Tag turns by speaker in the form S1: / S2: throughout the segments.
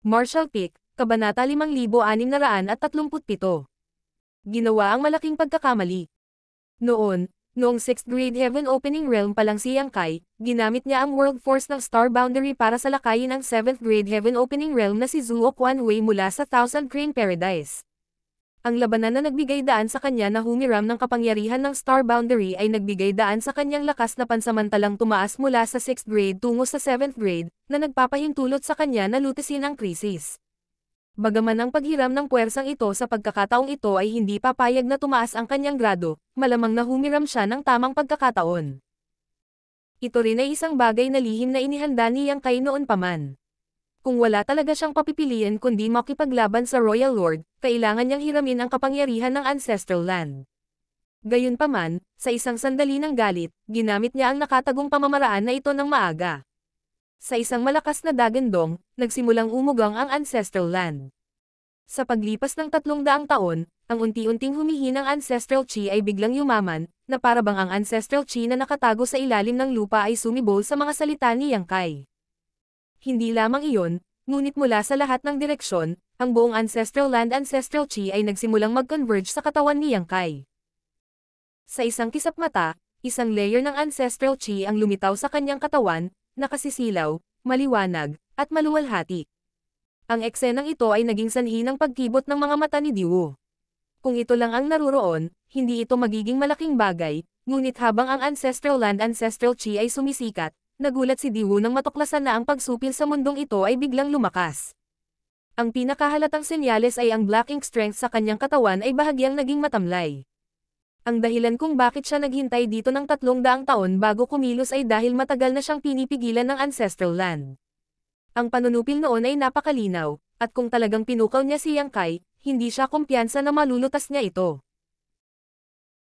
S1: Marshall Peak, Kabanata 5637. Ginawa ang malaking pagkakamali. Noong 6th grade Heaven Opening Realm pa lang si Yang Kai, ginamit niya ang World Force ng Star Boundary para salakayin ang 7th grade Heaven Opening Realm na si Zuo Quanwei mula sa Thousand Crane Paradise. Ang labanan na nagbigay daan sa kanya na humiram ng kapangyarihan ng Star Boundary ay nagbigay daan sa kanyang lakas na pansamantalang tumaas mula sa 6th grade tungo sa 7th grade, na nagpapahintulot sa kanya na lutisin ang krisis. Bagaman ang paghiram ng puwersang ito sa pagkakataong ito ay hindi papayag na tumaas ang kanyang grado, malamang na humiram siya ng tamang pagkakataon. Ito rin ay isang bagay na lihim na inihanda ni Yang Kai noon pa man. Kung wala talaga siyang papipiliin kundi makipaglaban sa Royal Lord, kailangan niyang hiramin ang kapangyarihan ng Ancestral Land. Gayunpaman, sa isang sandali ng galit, ginamit niya ang nakatagong pamamaraan na ito ng maaga. Sa isang malakas na dagandong, nagsimulang umugang ang Ancestral Land. Sa paglipas ng 300 taon, ang unti-unting humihinang Ancestral Chi ay biglang yumaman, na parabang ang Ancestral Chi na nakatago sa ilalim ng lupa ay sumibol sa mga salita ni Yang Kai. Hindi lamang iyon, ngunit mula sa lahat ng direksyon, ang buong Ancestral Land Ancestral Chi ay nagsimulang mag-converge sa katawan ni Yang Kai. Sa isang kisap mata, isang layer ng Ancestral Chi ang lumitaw sa kanyang katawan, nakasisilaw, maliwanag, at maluwalhati. Ang eksenang ito ay naging sanhi ng pagkibot ng mga mata ni Diwo. Kung ito lang ang naruroon, hindi ito magiging malaking bagay, ngunit habang ang Ancestral Land Ancestral Chi ay sumisikat, nagulat si Diwo nang matuklasan na ang pagsupil sa mundong ito ay biglang lumakas. Ang pinakahalatang senyales ay ang black ink strength sa kanyang katawan ay bahagyang naging matamlay. Ang dahilan kung bakit siya naghintay dito ng 300 taon bago kumilos ay dahil matagal na siyang pinipigilan ng Ancestral Land. Ang panunupil noon ay napakalinaw, at kung talagang pinukaw niya si Yang Kai, hindi siya kumpiyansa na malulutas niya ito.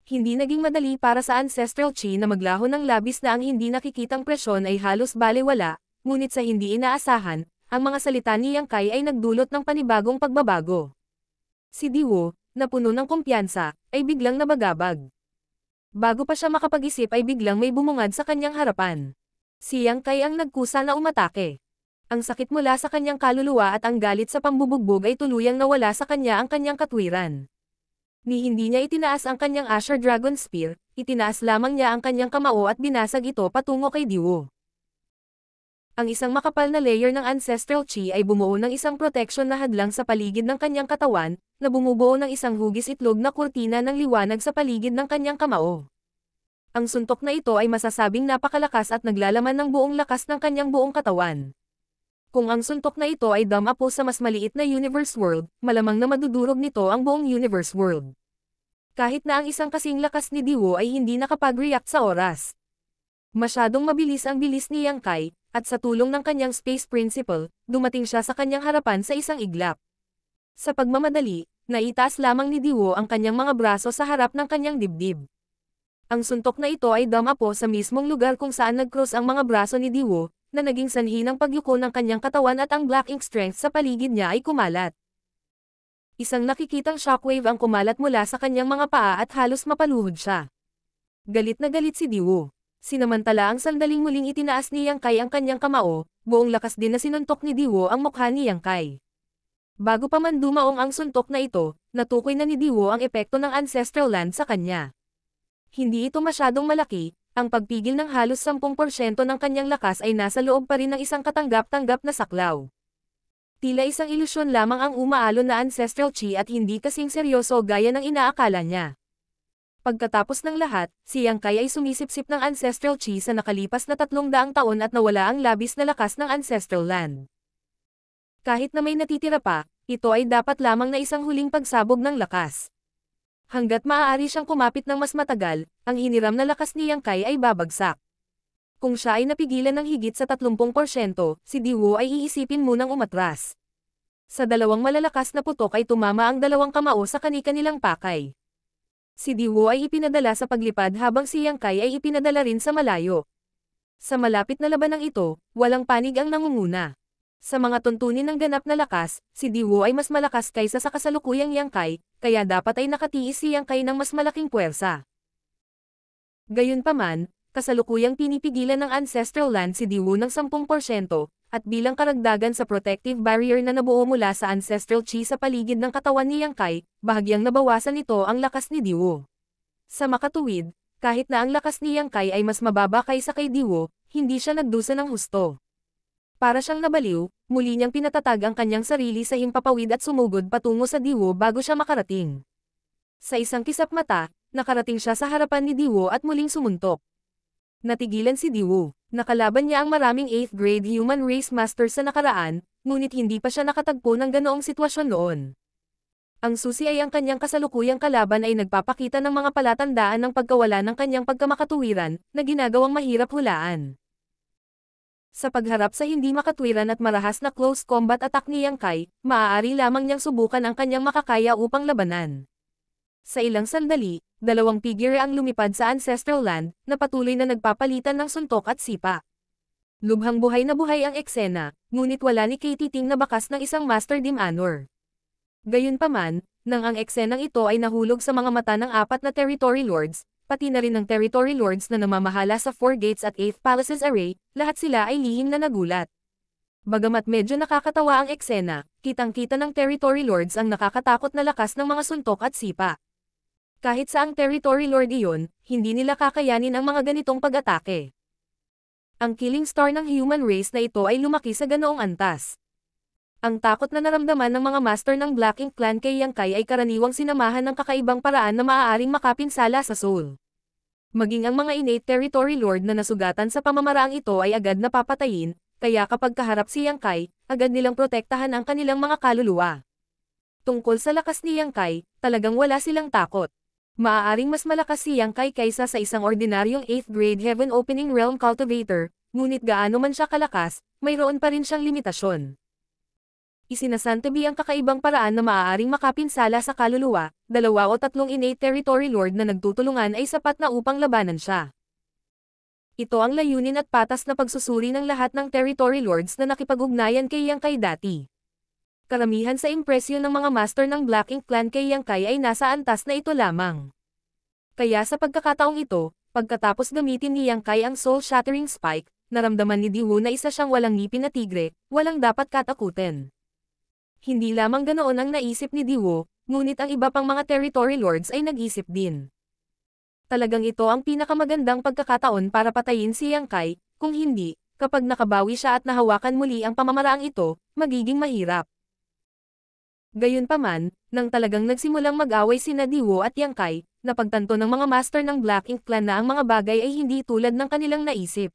S1: Hindi naging madali para sa Ancestral Chi na maglaho ng labis na ang hindi nakikitang presyon ay halos balewala, ngunit sa hindi inaasahan, ang mga salita ni Yang Kai ay nagdulot ng panibagong pagbabago. Si Diwo, na puno ng kumpiyansa, ay biglang nabagabag. Bago pa siya makapag-isip ay biglang may bumungad sa kanyang harapan. Si Yang Kai ang nagkusa na umatake. Ang sakit mula sa kanyang kaluluwa at ang galit sa pambubugbog ay tuluyang nawala sa kanya ang kanyang katwiran. Ni hindi niya itinaas ang kanyang Asher Dragon Spear, itinaas lamang niya ang kanyang kamao at binasag ito patungo kay Diwo. Ang isang makapal na layer ng Ancestral Chi ay bumuo ng isang protection na hadlang sa paligid ng kanyang katawan, na bumubuo ng isang hugis itlog na kurtina ng liwanag sa paligid ng kanyang kamao. Ang suntok na ito ay masasabing napakalakas at naglalaman ng buong lakas ng kanyang buong katawan. Kung ang suntok na ito ay damapo sa mas maliit na Universe World, malamang na madudurog nito ang buong Universe World. Kahit na ang isang kasing lakas ni Diwo ay hindi nakapag-react sa oras. Masyadong mabilis ang bilis ni Yang Kai, at sa tulong ng kanyang Space Principle, dumating siya sa kanyang harapan sa isang iglap. Sa pagmamadali, naitaas lamang ni Diwo ang kanyang mga braso sa harap ng kanyang dibdib. Ang suntok na ito ay damapo sa mismong lugar kung saan nag-cross ang mga braso ni Diwo, na naging sanhi ng pagyuko ng kanyang katawan at ang black ink strength sa paligid niya ay kumalat. Isang nakikitang shockwave ang kumalat mula sa kanyang mga paa at halos mapaluhod siya. Galit na galit si Diwo. Sinamantala ang sandaling muling itinaas ni Yang Kai ang kanyang kamao, buong lakas din na sinuntok ni Diwo ang mukha ni Yang Kai. Bago pa man dumaong ang suntok na ito, natukoy na ni Diwo ang epekto ng Ancestral Land sa kanya. Hindi ito masyadong malaki. Ang pagpigil ng halos 10% ng kanyang lakas ay nasa loob pa rin ng isang katanggap-tanggap na saklaw. Tila isang ilusyon lamang ang umaalon na Ancestral Chi at hindi kasing seryoso gaya ng inaakala niya. Pagkatapos ng lahat, si Yang Kai ay sumisipsip ng Ancestral Chi sa nakalipas na 300 taon at nawala ang labis na lakas ng Ancestral Land. Kahit na may natitira pa, ito ay dapat lamang na isang huling pagsabog ng lakas. Hanggat maaari siyang kumapit ng mas matagal, ang hiniram na lakas ni Yang Kai ay babagsak. Kung siya ay napigilan ng higit sa 30%, si Diwo ay iisipin munang umatras. Sa dalawang malalakas na putok ay tumama ang dalawang kamao sa kani-kanilang pakay. Si Diwo ay ipinadala sa paglipad habang si Yang Kai ay ipinadala rin sa malayo. Sa malapit na labanang ito, walang panig ang nangunguna. Sa mga tuntunin ng ganap na lakas, si Diwo ay mas malakas kaysa sa kasalukuyang Yang Kai, kaya dapat ay nakatiis si Yang Kai ng mas malaking puwersa. Gayunpaman, kasalukuyang pinipigilan ng Ancestral Land si Diwo ng 10%, at bilang karagdagan sa protective barrier na nabuo mula sa ancestral chi sa paligid ng katawan ni Yang Kai, bahagyang nabawasan nito ang lakas ni Diwo. Sa makatuwid, kahit na ang lakas ni Yang Kai ay mas mababa kaysa kay Diwo, hindi siya nagdusa ng husto. Para siyang nabaliw, muli niyang pinatatag ang kanyang sarili sa himpapawid at sumugod patungo sa Diwo bago siya makarating. Sa isang kisap mata, nakarating siya sa harapan ni Diwo at muling sumuntok. Natigilan si Diwo. Nakalaban niya ang maraming 8th grade human race master sa nakaraan, ngunit hindi pa siya nakatagpo ng ganoong sitwasyon noon. Ang susi ay ang kanyang kasalukuyang kalaban ay nagpapakita ng mga palatandaan ng pagkawala ng kanyang pagkamakatuwiran, na ginagawang mahirap hulaan. Sa pagharap sa hindi makatwiran at marahas na close combat attack ni Yang Kai, maaari lamang niyang subukan ang kanyang makakaya upang labanan. Sa ilang sandali, dalawang figure ang lumipad sa Ancestral Land, na patuloy na nagpapalitan ng suntok at sipa. Lubhang buhay na buhay ang eksena, ngunit wala ni Katie Ting na bakas ng isang Master Demanor. Gayunpaman, nang ang eksenang ito ay nahulog sa mga mata ng 4 na Territory Lords, pati na rin ng Territory Lords na namamahala sa 4 Gates at 8th Palaces Array, lahat sila ay lihim na nagulat. Bagamat medyo nakakatawa ang eksena, kitang-kita ng Territory Lords ang nakakatakot na lakas ng mga suntok at sipa. Kahit sa ang Territory Lord iyon, hindi nila kakayanin ang mga ganitong pag-atake. Ang killing star ng human race na ito ay lumaki sa ganoong antas. Ang takot na naramdaman ng mga master ng Black Ink Clan kay Yang Kai ay karaniwang sinamahan ng kakaibang paraan na maaaring makapinsala sa soul. Maging ang mga innate Territory Lord na nasugatan sa pamamaraang ito ay agad napapatayin, kaya kapag kaharap si Yang Kai, agad nilang protektahan ang kanilang mga kaluluwa. Tungkol sa lakas ni Yang Kai, talagang wala silang takot. Maaaring mas malakas si Yang Kai kaysa sa isang ordinaryong 8th grade Heaven Opening Realm Cultivator, ngunit gaano man siya kalakas, mayroon pa rin siyang limitasyon. Isinasantabi ang kakaibang paraan na maaaring makapinsala sa kaluluwa, 2 o 3 innate Territory Lord na nagtutulungan ay sapat na upang labanan siya. Ito ang layunin at patas na pagsusuri ng lahat ng Territory Lords na nakipag-ugnayan kay Yang Kai dati. Karamihan sa impresyon ng mga master ng Black Ink Clan kay Yang Kai ay nasa antas na ito lamang. Kaya sa pagkakataong ito, pagkatapos gamitin ni Yang Kai ang soul-shattering spike, naramdaman ni Diwo na isa siyang walang ngipin na tigre, walang dapat katakutin. Hindi lamang ganoon ang naisip ni Diwo, ngunit ang iba pang mga Territory Lords ay nag-isip din. Talagang ito ang pinakamagandang pagkakataon para patayin si Yang Kai, kung hindi, kapag nakabawi siya at nahawakan muli ang pamamaraang ito, magiging mahirap. Gayunpaman, nang talagang nagsimulang mag-away sina Diwo at Yang Kai, napagtanto ng mga master ng Black Ink Clan na ang mga bagay ay hindi tulad ng kanilang naisip.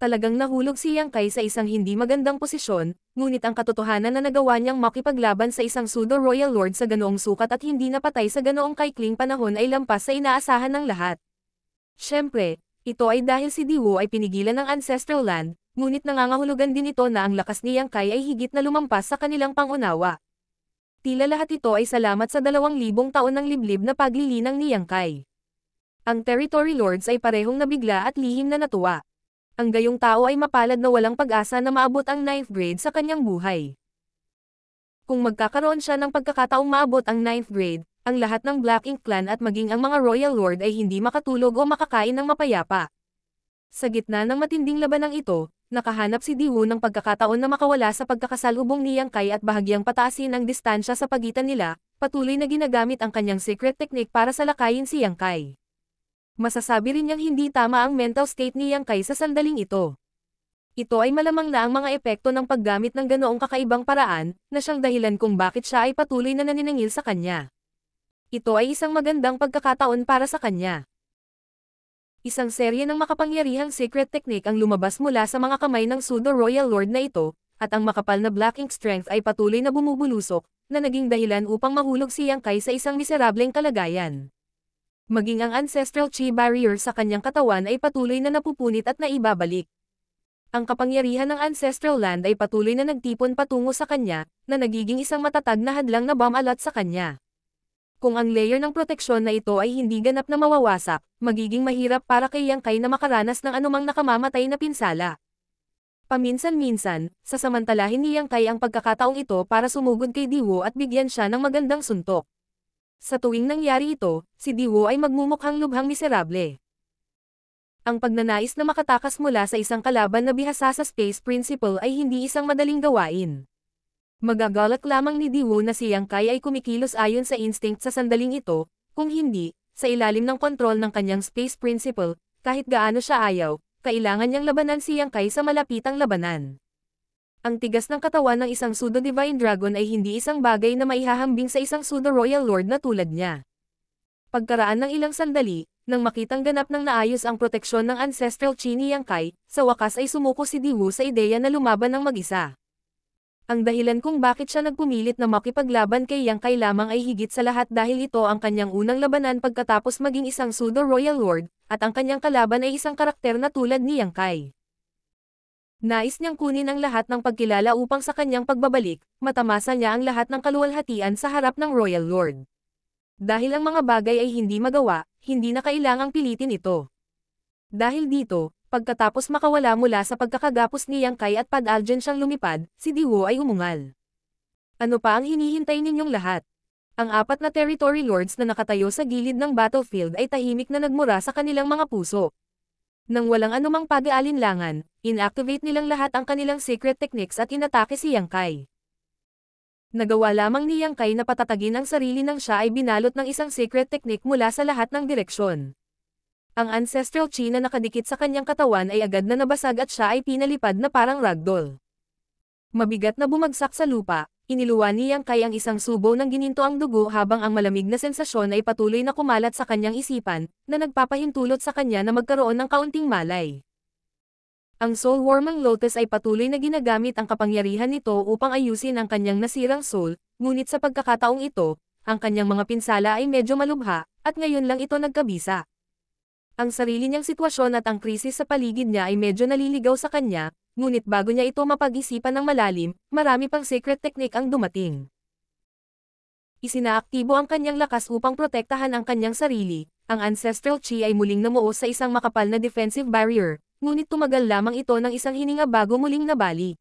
S1: Talagang nahulog si Yang Kai sa isang hindi magandang posisyon, ngunit ang katotohanan na nagawa niyang makipaglaban sa isang pseudo-royal lord sa ganoong sukat at hindi napatay sa ganoong kaikling panahon ay lampas sa inaasahan ng lahat. Siyempre, ito ay dahil si Diwo ay pinigilan ng Ancestral Land, ngunit nangangahulugan din ito na ang lakas ni Yang Kai ay higit na lumampas sa kanilang pangunawa. Tila lahat ito ay salamat sa 2,000 taon ng liblib na paglilinang ni Yang Kai. Ang Territory Lords ay parehong nabigla at lihim na natuwa. Ang gayong tao ay mapalad na walang pag-asa na maabot ang 9th grade sa kanyang buhay. Kung magkakaroon siya ng pagkakataong maabot ang 9th grade, ang lahat ng Black Ink Clan at maging ang mga Royal Lord ay hindi makatulog o makakain ng mapayapa. Sa gitna ng matinding labanang ito, nakahanap si Diwo ng pagkakataon na makawala sa pagkakasalubong ni Yang Kai at bahagyang pataasin ang distansya sa pagitan nila, patuloy na ginagamit ang kanyang secret technique para salakayin si Yang Kai. Masasabi rin niyang hindi tama ang mental state ni Yang Kai sa sandaling ito. Ito ay malamang na ang mga epekto ng paggamit ng ganoong kakaibang paraan, na siyang dahilan kung bakit siya ay patuloy na naniningil sa kanya. Ito ay isang magandang pagkakataon para sa kanya. Isang serye ng makapangyarihang secret technique ang lumabas mula sa mga kamay ng pseudo-royal lord na ito, at ang makapal na Black Ink strength ay patuloy na bumubulusok, na naging dahilan upang mahulog si Yang Kai sa isang miserableng kalagayan. Maging ang ancestral chi barrier sa kanyang katawan ay patuloy na napupunit at naibabalik. Ang kapangyarihan ng Ancestral Land ay patuloy na nagtipon patungo sa kanya, na nagiging isang matatag na hadlang na bomb alot sa kanya. Kung ang layer ng proteksyon na ito ay hindi ganap na mawawasak, magiging mahirap para kay Yang Kai na makaranas ng anumang nakamamatay na pinsala. Paminsan-minsan, sasamantalahin ni Yang Kai ang pagkakataong ito para sumugod kay Diwo at bigyan siya ng magandang suntok. Sa tuwing nangyari ito, si Diwo ay magmumukhang lubhang miserable. Ang pagnanais na makatakas mula sa isang kalaban na bihasa sa Space Principle ay hindi isang madaling gawain. Magagalak lamang ni Diwo na si Yang Kai ay kumikilos ayon sa instinct sa sandaling ito, kung hindi, sa ilalim ng kontrol ng kanyang Space Principle, kahit gaano siya ayaw, kailangan niyang labanan si Yang Kai sa malapitang labanan. Ang tigas ng katawan ng isang Pseudo-Divine Dragon ay hindi isang bagay na maihahambing sa isang Pseudo-Royal Lord na tulad niya. Pagkaraan ng ilang sandali, nang makitang ganap ng naayos ang proteksyon ng Ancestral Chi ni Yang Kai, sa wakas ay sumuko si Diwo sa ideya na lumaban ng mag-isa. Ang dahilan kung bakit siya nagpumilit na makipaglaban kay Yang Kai lamang ay higit sa lahat dahil ito ang kanyang unang labanan pagkatapos maging isang Pseudo-Royal Lord, at ang kanyang kalaban ay isang karakter na tulad ni Yang Kai. Nais niyang kunin ang lahat ng pagkilala upang sa kanyang pagbabalik, matamasa niya ang lahat ng kaluwalhatian sa harap ng Royal Lord. Dahil ang mga bagay ay hindi magawa, hindi na kailangang pilitin ito. Dahil dito, pagkatapos makawala mula sa pagkakagapos ni Yang Kai at padalgen siyang lumipad, si Diwo ay umungal. Ano pa ang hinihintay ninyong lahat? Ang apat na territory lords na nakatayo sa gilid ng battlefield ay tahimik na nagmura sa kanilang mga puso. Nang walang anumang pag-aalinlangan, inactivate nilang lahat ang kanilang secret techniques at inatake si Yang Kai. Nagawa lamang ni Yang Kai na patatagin ang sarili nang siya ay binalot ng isang secret technique mula sa lahat ng direksyon. Ang Ancestral Chi na nakadikit sa kanyang katawan ay agad na nabasag at siya ay pinalipad na parang ragdoll. Mabigat na bumagsak sa lupa, iniluwa ni Yang Kai ang isang subo ng gininto ang dugo habang ang malamig na sensasyon ay patuloy na kumalat sa kanyang isipan, na nagpapahintulot sa kanya na magkaroon ng kaunting malay. Ang Soul Warming Lotus ay patuloy na ginagamit ang kapangyarihan nito upang ayusin ang kanyang nasirang soul, ngunit sa pagkakataong ito, ang kanyang mga pinsala ay medyo malubha, at ngayon lang ito nagkabisa. Ang sarili niyang sitwasyon at ang krisis sa paligid niya ay medyo naliligaw sa kanya, ngunit bago niya ito mapag-isipan ng malalim, marami pang secret technique ang dumating. Isinaaktibo ang kanyang lakas upang protektahan ang kanyang sarili, ang Ancestral Chi ay muling namuo sa isang makapal na defensive barrier, ngunit tumagal lamang ito ng isang hininga bago muling nabali.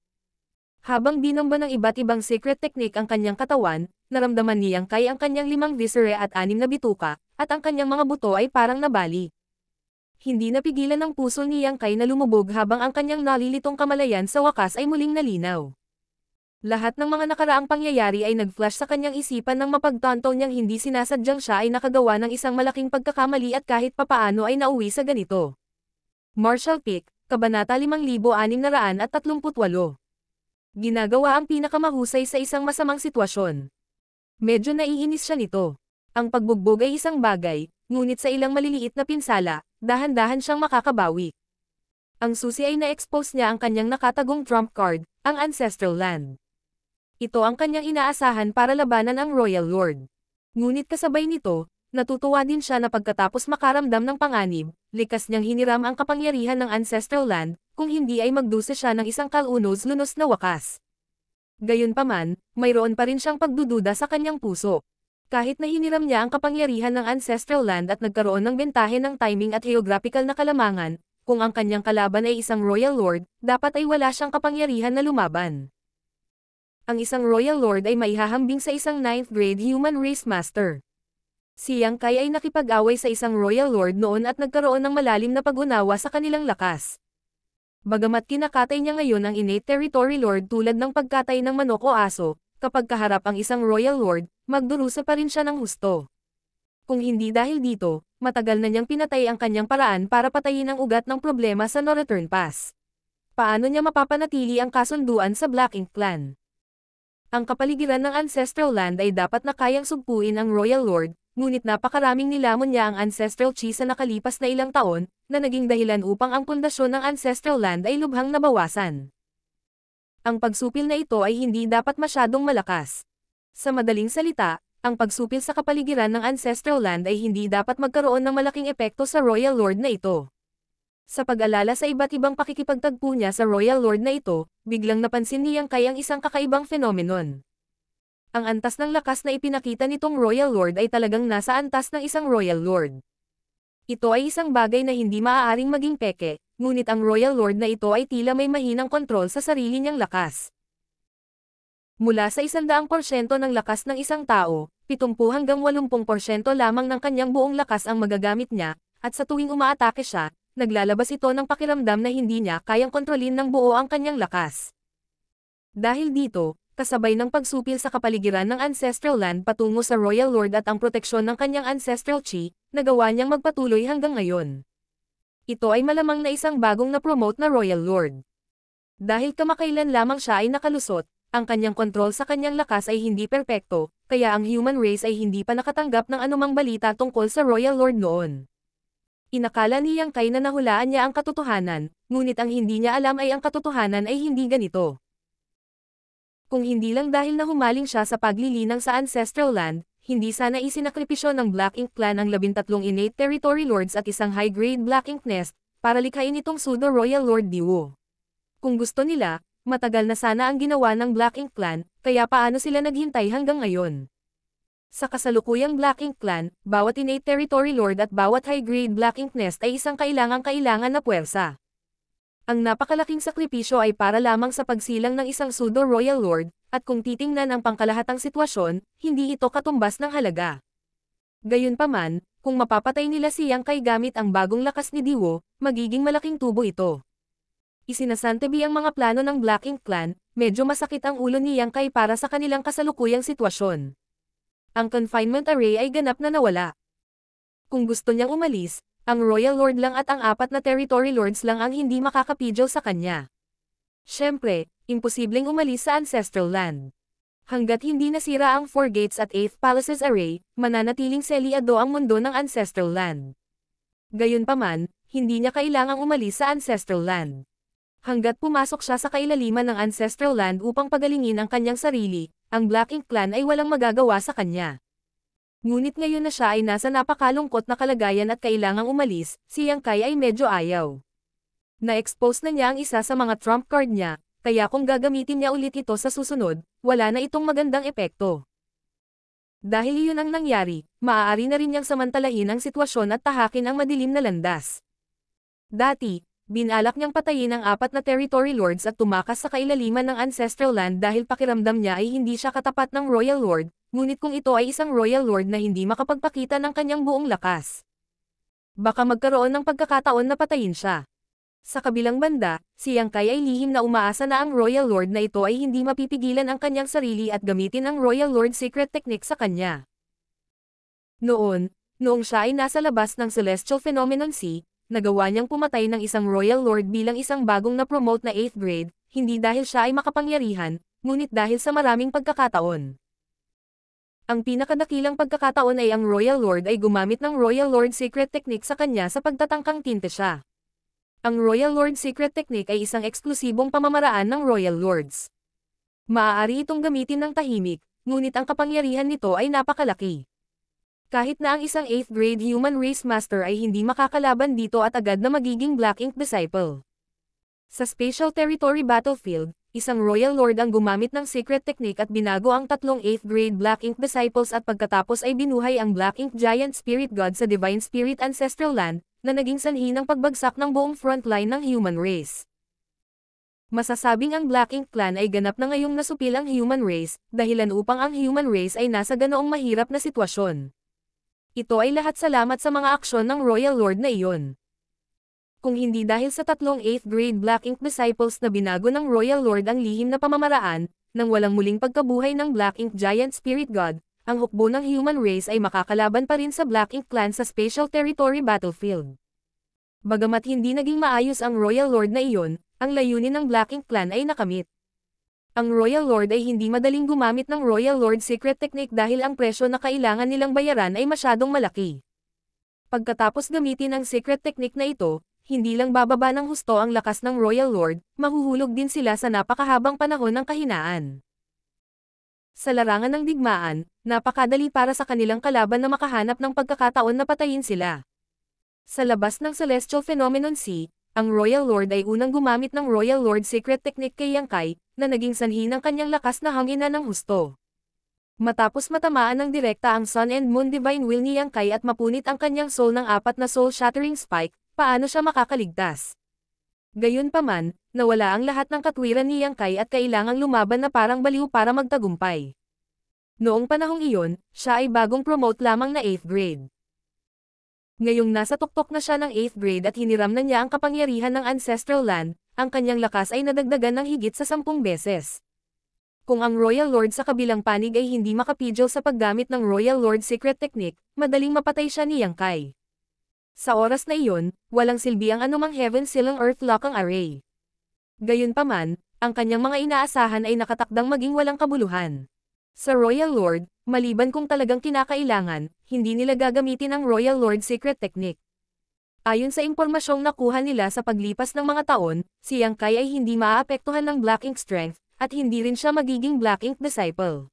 S1: Habang dinamba ng iba't ibang secret technique ang kanyang katawan, naramdaman ni Yang Kai ang kanyang 5 viscerae at 6 na bituka, at ang kanyang mga buto ay parang nabali. Hindi napigilan ng puso ni Yang Kai na lumubog habang ang kanyang nalilitong kamalayan sa wakas ay muling nalinaw. Lahat ng mga nakaraang pangyayari ay nag-flash sa kanyang isipan nang mapagtanto niyang hindi sinasadyang siya ay nakagawa ng isang malaking pagkakamali at kahit papaano ay nauwi sa ganito. Marshall Peak, Kabanata 5638. Ginagawa ang pinakamahusay sa isang masamang sitwasyon. Medyo naiinis siya nito. Ang pagbugbog ay isang bagay, ngunit sa ilang maliliit na pinsala, dahan-dahan siyang makakabawi. Ang susi ay na-expose niya ang kanyang nakatagong trump card, ang Ancestral Land. Ito ang kanyang inaasahan para labanan ang Royal Lord. Ngunit kasabay nito, natutuwa din siya na pagkatapos makaramdam ng panganib, likas niyang hiniram ang kapangyarihan ng Ancestral Land, kung hindi ay magdusa siya ng isang kalunos-lunos na wakas. Gayunpaman, mayroon pa rin siyang pagdududa sa kanyang puso. Kahit na hiniram niya ang kapangyarihan ng Ancestral Land at nagkaroon ng bentahe ng timing at geographical na kalamangan, kung ang kanyang kalaban ay isang Royal Lord, dapat ay wala siyang kapangyarihan na lumaban. Ang isang Royal Lord ay maihahambing sa isang 9th grade Human Race Master. Si Yang Kai ay nakipag-away sa isang Royal Lord noon at nagkaroon ng malalim na pag-unawa sa kanilang lakas. Bagamat kinakatay niya ngayon ang innate territory lord tulad ng pagkatay ng manok o aso, kapag kaharap ang isang Royal Lord, magdurusa pa rin siya ng husto. Kung hindi dahil dito, matagal na niyang pinatay ang kanyang paraan para patayin ang ugat ng problema sa No Return Pass. Paano niya mapapanatili ang kasunduan sa Black Ink Clan? Ang kapaligiran ng Ancestral Land ay dapat na kayang sugpuin ang Royal Lord, ngunit napakaraming nilamon niya ang Ancestral Chi sa nakalipas na ilang taon, na naging dahilan upang ang pundasyon ng Ancestral Land ay lubhang nabawasan. Ang pagsupil na ito ay hindi dapat masyadong malakas. Sa madaling salita, ang pagsupil sa kapaligiran ng Ancestral Land ay hindi dapat magkaroon ng malaking epekto sa Royal Lord na ito. Sa pag-alala sa iba't ibang pakikipagtagpo niya sa Royal Lord na ito, biglang napansin ni Yang Kai ang isang kakaibang phenomenon. Ang antas ng lakas na ipinakita nitong Royal Lord ay talagang nasa antas ng isang Royal Lord. Ito ay isang bagay na hindi maaaring maging peke, ngunit ang Royal Lord na ito ay tila may mahinang kontrol sa sarili niyang lakas. Mula sa 100% ng lakas ng isang tao, 70 hanggang 80% lamang ng kanyang buong lakas ang magagamit niya, at sa tuwing umaatake siya, naglalabas ito ng pakiramdam na hindi niya kayang kontrolin ng buo ang kanyang lakas. Dahil dito, kasabay ng pagsupil sa kapaligiran ng Ancestral Land patungo sa Royal Lord at ang proteksyon ng kanyang Ancestral Chi, nagawa niyang magpatuloy hanggang ngayon. Ito ay malamang na isang bagong na-promote na Royal Lord. Dahil kamakailan lamang siya ay nakalusot, ang kanyang kontrol sa kanyang lakas ay hindi perpekto, kaya ang human race ay hindi pa nakatanggap ng anumang balita tungkol sa Royal Lord noon. Inakala ni Yang Kai na nahulaan niya ang katotohanan, ngunit ang hindi niya alam ay ang katotohanan ay hindi ganito. Kung hindi lang dahil nahumaling siya sa paglilinang sa Ancestral Land, hindi sana isinakripisyo ng Black Ink Clan ang 13 innate territory lords at isang high-grade Black Ink Nest, para likhain itong pseudo-royal Lord Diwo. Kung gusto nila, matagal na sana ang ginawa ng Black Ink Clan, kaya paano sila naghintay hanggang ngayon? Sa kasalukuyang Black Ink Clan, bawat innate territory lord at bawat high-grade Black Ink Nest ay isang kailangang-kailangan na puwersa. Ang napakalaking sakripisyo ay para lamang sa pagsilang ng isang pseudo-royal lord, at kung titingnan ang pangkalahatang sitwasyon, hindi ito katumbas ng halaga. Gayunpaman, kung mapapatay nila si Yang Kai gamit ang bagong lakas ni Diwo, magiging malaking tubo ito. Isinasantabi ang mga plano ng Black Ink Clan, medyo masakit ang ulo ni Yang Kai para sa kanilang kasalukuyang sitwasyon. Ang confinement array ay ganap na nawala. Kung gusto niyang umalis, ang Royal Lord lang at ang 4 na Territory Lords lang ang hindi makakapidyo sa kanya. Siyempre, imposibleng umalis sa Ancestral Land. Hanggat hindi nasira ang 4 Gates at 8th Palaces Array, mananatiling selyado ang mundo ng Ancestral Land. Gayunpaman, hindi niya kailangang umalis sa Ancestral Land. Hanggat pumasok siya sa kailaliman ng Ancestral Land upang pagalingin ang kanyang sarili, ang Black Ink Clan ay walang magagawa sa kanya. Ngunit ngayon na siya ay nasa napakalungkot na kalagayan at kailangang umalis, si Yang Kai ay medyo ayaw. Na-expose na niya ang isa sa mga trump card niya, kaya kung gagamitin niya ulit ito sa susunod, wala na itong magandang epekto. Dahil iyon ang nangyari, maaari na rin niyang samantalahin ang sitwasyon at tahakin ang madilim na landas. Dati, binalak niyang patayin ang 4 na territory lords at tumakas sa kailaliman ng Ancestral Land dahil pakiramdam niya ay hindi siya katapat ng Royal Lord, ngunit kung ito ay isang Royal Lord na hindi makapagpakita ng kanyang buong lakas, baka magkaroon ng pagkakataon na patayin siya. Sa kabilang banda, si Yang Kai ay lihim na umaasa na ang Royal Lord na ito ay hindi mapipigilan ang kanyang sarili at gamitin ang Royal Lord Secret Technique sa kanya. Noong siya ay nasa labas ng Celestial Phenomenon Sea, nagawa niyang pumatay ng isang Royal Lord bilang isang bagong na-promote na 8th grade, hindi dahil siya ay makapangyarihan, ngunit dahil sa maraming pagkakataon. Ang pinakadakilang pagkakataon ay ang Royal Lord ay gumamit ng Royal Lord Secret Technique sa kanya sa pagtatangkang tinte siya. Ang Royal Lord Secret Technique ay isang eksklusibong pamamaraan ng Royal Lords. Maaari itong gamitin ng tahimik, ngunit ang kapangyarihan nito ay napakalaki. Kahit na ang isang 8th grade Human Race Master ay hindi makakalaban dito at agad na magiging Black Ink Disciple. Sa Spatial Territory Battlefield, isang Royal Lord ang gumamit ng Secret Technique at binago ang 3 8th grade Black Ink Disciples at pagkatapos ay binuhay ang Black Ink Giant Spirit God sa Divine Spirit Ancestral Land, na naging sanhi ng pagbagsak ng buong frontline ng human race. Masasabing ang Black Ink Clan ay ganap na ngayong nasupil ang human race, dahilan upang ang human race ay nasa ganoong mahirap na sitwasyon. Ito ay lahat salamat sa mga aksyon ng Royal Lord na iyon. Kung hindi dahil sa 3 8th grade Black Ink Disciples na binago ng Royal Lord ang lihim na pamamaraan, nang walang muling pagkabuhay ng Black Ink Giant Spirit God, ang hukbo ng human race ay makakalaban pa rin sa Black Ink Clan sa Spatial Territory Battlefield. Bagamat hindi naging maayos ang Royal Lord na iyon, ang layunin ng Black Ink Clan ay nakamit. Ang Royal Lord ay hindi madaling gumamit ng Royal Lord Secret Technique dahil ang presyo na kailangan nilang bayaran ay masyadong malaki. Pagkatapos gamitin ang Secret Technique na ito, hindi lang bababa ng husto ang lakas ng Royal Lord, mahuhulog din sila sa napakahabang panahon ng kahinaan. Sa larangan ng digmaan, napakadali para sa kanilang kalaban na makahanap ng pagkakataon na patayin sila. Sa labas ng Celestial Phenomenon Sea, ang Royal Lord ay unang gumamit ng Royal Lord Secret Technique kay Yang Kai, na naging sanhi ng kanyang lakas na hangina ng husto. Matapos matamaan ng direkta ang Sun and Moon Divine Will ni Yang Kai at mapunit ang kanyang soul ng 4 na Soul Shattering Spike, paano siya makakaligtas? Gayunpaman, nawala ang lahat ng katwiran ni Yang Kai at kailangang lumaban na parang baliw para magtagumpay. Noong panahong iyon, siya ay bagong promote lamang na 8th grade. Ngayong nasa tuktok na siya ng 8th grade at hiniram na niya ang kapangyarihan ng Ancestral Land, ang kanyang lakas ay nadagdagan ng higit sa 10 beses. Kung ang Royal Lord sa kabilang panig ay hindi makapigil sa paggamit ng Royal Lord Secret Technique, madaling mapatay siya ni Yang Kai. Sa oras na iyon, walang silbi ang anumang Heaven Seal Earth Lock ang array. Gayunpaman, ang kanyang mga inaasahan ay nakatakdang maging walang kabuluhan. Sa Royal Lord, maliban kung talagang kinakailangan, hindi nila gagamitin ang Royal Lord Secret Technique. Ayon sa impormasyong nakuha nila sa paglipas ng mga taon, si Yang Kai ay hindi maaapektuhan ng Black Ink Strength, at hindi rin siya magiging Black Ink Disciple.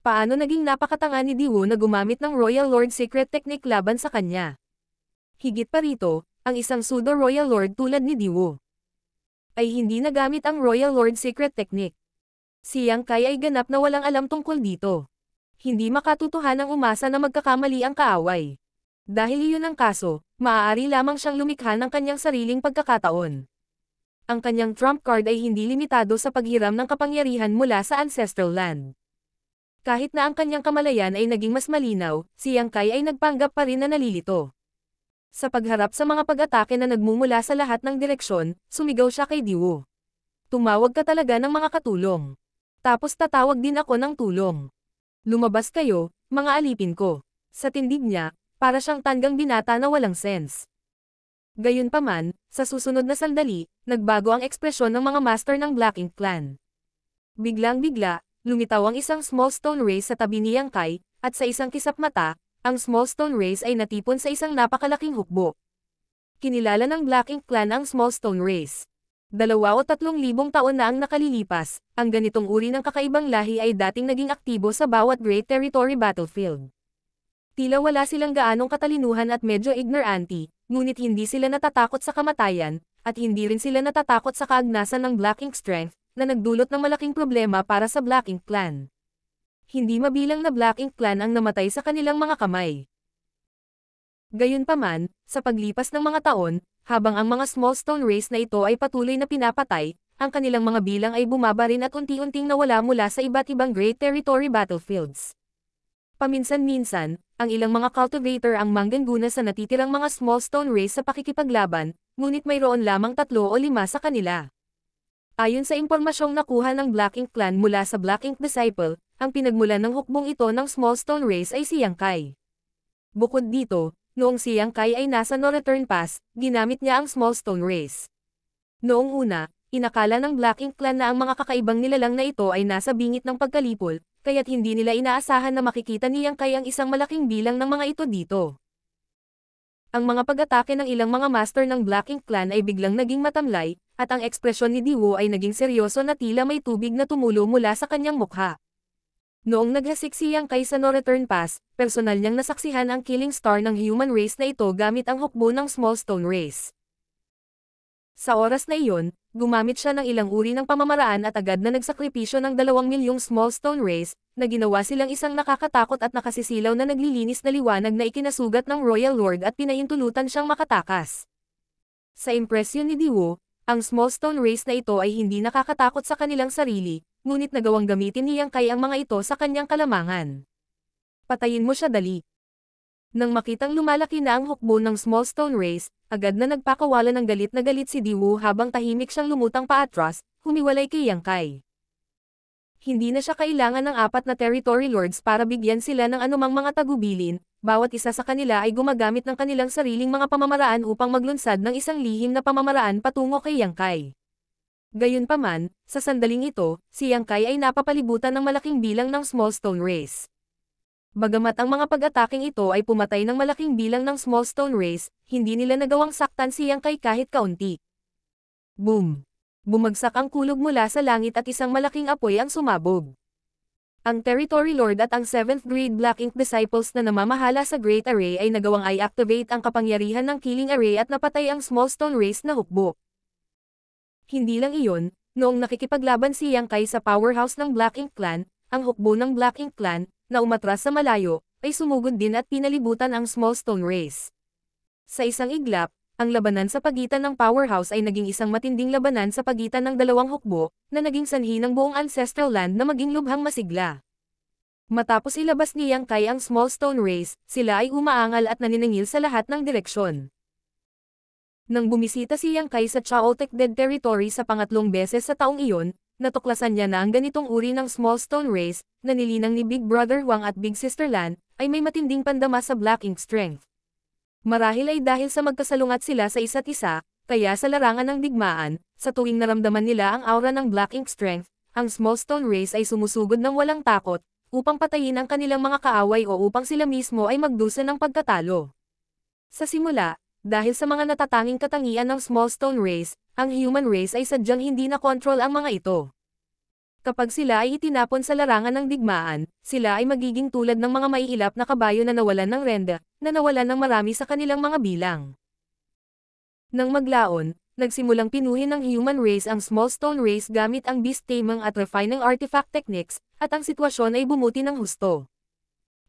S1: Paano naging napakatanga ni Diwo na gumamit ng Royal Lord Secret Technique laban sa kanya? Higit pa rito, ang isang pseudo-Royal Lord tulad ni Diwo ay hindi nagamit ang Royal Lord Secret Technique. Si Yang Kai ay ganap na walang alam tungkol dito. Hindi makatutuhanang umasa na magkakamali ang kaaway. Dahil iyon ang kaso, maaari lamang siyang lumikha ng kanyang sariling pagkakataon. Ang kanyang trump card ay hindi limitado sa paghiram ng kapangyarihan mula sa Ancestral Land. Kahit na ang kanyang kamalayan ay naging mas malinaw, si Yang Kai ay nagpanggap pa rin na nalilito. Sa pagharap sa mga pag-atake na nagmumula sa lahat ng direksyon, sumigaw siya kay Diwo. Tumawag ka talaga ng mga katulong. Tapos tatawag din ako ng tulong. Lumabas kayo, mga alipin ko. Sa tindig niya, para siyang tandang binata na walang sense. Gayunpaman, sa susunod na sandali, nagbago ang ekspresyon ng mga master ng Black Ink Clan. Biglang-bigla, lumitaw ang isang small stone race sa tabi ni Yang Kai, at sa isang kisap mata, ang small stone race ay natipon sa isang napakalaking hukbo. Kinilala ng Black Ink Clan ang small stone race. 2 o 3,000 taon na ang nakalilipas, ang ganitong uri ng kakaibang lahi ay dating naging aktibo sa bawat Great Territory battlefield. Tila wala silang gaanong katalinuhan at medyo ignorante, ngunit hindi sila natatakot sa kamatayan, at hindi rin sila natatakot sa kaagnasan ng Black Ink Strength, na nagdulot ng malaking problema para sa Black Ink Clan. Hindi mabilang na Black Ink Clan ang namatay sa kanilang mga kamay. Gayunpaman, sa paglipas ng mga taon, habang ang mga small stone race na ito ay patuloy na pinapatay, ang kanilang mga bilang ay bumaba rin at unti-unting nawala mula sa iba't ibang Great Territory battlefields. Paminsan-minsan, ang ilang mga cultivator ang manggaguna sa natitirang mga small stone race sa pakikipaglaban, ngunit mayroon lamang 3 o 5 sa kanila. Ayon sa impormasyong nakuha ng Black Ink Clan mula sa Black Ink Disciple, ang pinagmulan ng hukbong ito ng small stone race ay si Yang Kai. Bukod dito, noong si Yang Kai ay nasa no return pass, ginamit niya ang small stone race. Noong una, inakala ng Black Ink Clan na ang mga kakaibang nilalang na ito ay nasa bingit ng pagkalipol, kaya't hindi nila inaasahan na makikita ni Yang Kai ang isang malaking bilang ng mga ito dito. Ang mga pag-atake ng ilang mga master ng Black Ink Clan ay biglang naging matamlay, at ang ekspresyon ni Diwo ay naging seryoso na tila may tubig na tumulo mula sa kanyang mukha. Noong naghasik si Yang Kai sa no return pass, personal niyang nasaksihan ang killing star ng human race na ito gamit ang hukbo ng small stone race. Sa oras na iyon, gumamit siya ng ilang uri ng pamamaraan at agad na nagsakripisyo ng 2 milyong small stone race, na ginawa silang isang nakakatakot at nakasisilaw na naglilinis na liwanag na ikinasugat ng Royal Lord at pinahintulutan siyang makatakas. Sa impresyon ni Diwo, ang small stone race na ito ay hindi nakakatakot sa kanilang sarili, ngunit nagawang gamitin ni Yang Kai ang mga ito sa kanyang kalamangan. Patayin mo siya dali. Nang makitang lumalaki na ang hukbo ng small stone race, agad na nagpakawala ng galit na galit si Diwo habang tahimik siyang lumutang paatras, humiwalay kay Yang Kai. Hindi na siya kailangan ng 4 na territory lords para bigyan sila ng anumang mga tagubilin, bawat isa sa kanila ay gumagamit ng kanilang sariling mga pamamaraan upang maglunsad ng isang lihim na pamamaraan patungo kay Yang Kai. Gayunpaman, sa sandaling ito, si Yang Kai ay napapalibutan ng malaking bilang ng small stone race. Bagamat ang mga pag-ataking ito ay pumatay ng malaking bilang ng small stone race, hindi nila nagawang saktan si Yang Kai kahit kaunti. Boom! Bumagsak ang kulog mula sa langit at isang malaking apoy ang sumabog. Ang Territory Lord at ang 7th grade Black Ink Disciples na namamahala sa Great Array ay nagawang i-activate ang kapangyarihan ng Killing Array at napatay ang small stone race na hukbo. Hindi lang iyon, noong nakikipaglaban si Yang Kai sa powerhouse ng Black Ink Clan, ang hukbo ng Black Ink Clan, na umatras sa malayo, ay sumugod din at pinalibutan ang small stone race. Sa isang iglap, ang labanan sa pagitan ng powerhouse ay naging isang matinding labanan sa pagitan ng dalawang hukbo, na naging sanhi ng buong Ancestral Land na maging lubhang masigla. Matapos ilabas ni Yang Kai ang Small Stone Race, sila ay umaangal at naniningil sa lahat ng direksyon. Nang bumisita si Yang Kai sa Chaotec Dead Territory sa pangatlong beses sa taong iyon, natuklasan niya na ang ganitong uri ng Small Stone Race, na nilinang ni Big Brother Huang at Big Sister Lan, ay may matinding pandama sa Black Ink Strength. Marahil ay dahil sa magkasalungat sila sa isa't isa, kaya sa larangan ng digmaan, sa tuwing naramdaman nila ang aura ng Black Ink Strength, ang Small Stone Race ay sumusugod ng walang takot, upang patayin ang kanilang mga kaaway o upang sila mismo ay magdusa ng pagkatalo. Sa simula, dahil sa mga natatanging katangian ng Small Stone Race, ang human race ay sadyang hindi na-control ang mga ito. Kapag sila ay itinapon sa larangan ng digmaan, sila ay magiging tulad ng mga maiilap na kabayo na nawalan ng renda, na nawalan ng marami sa kanilang mga bilang. Nang maglaon, nagsimulang pinuhin ng human race ang Small Stone Race gamit ang beast taming at refining artifact techniques, at ang sitwasyon ay bumuti ng husto.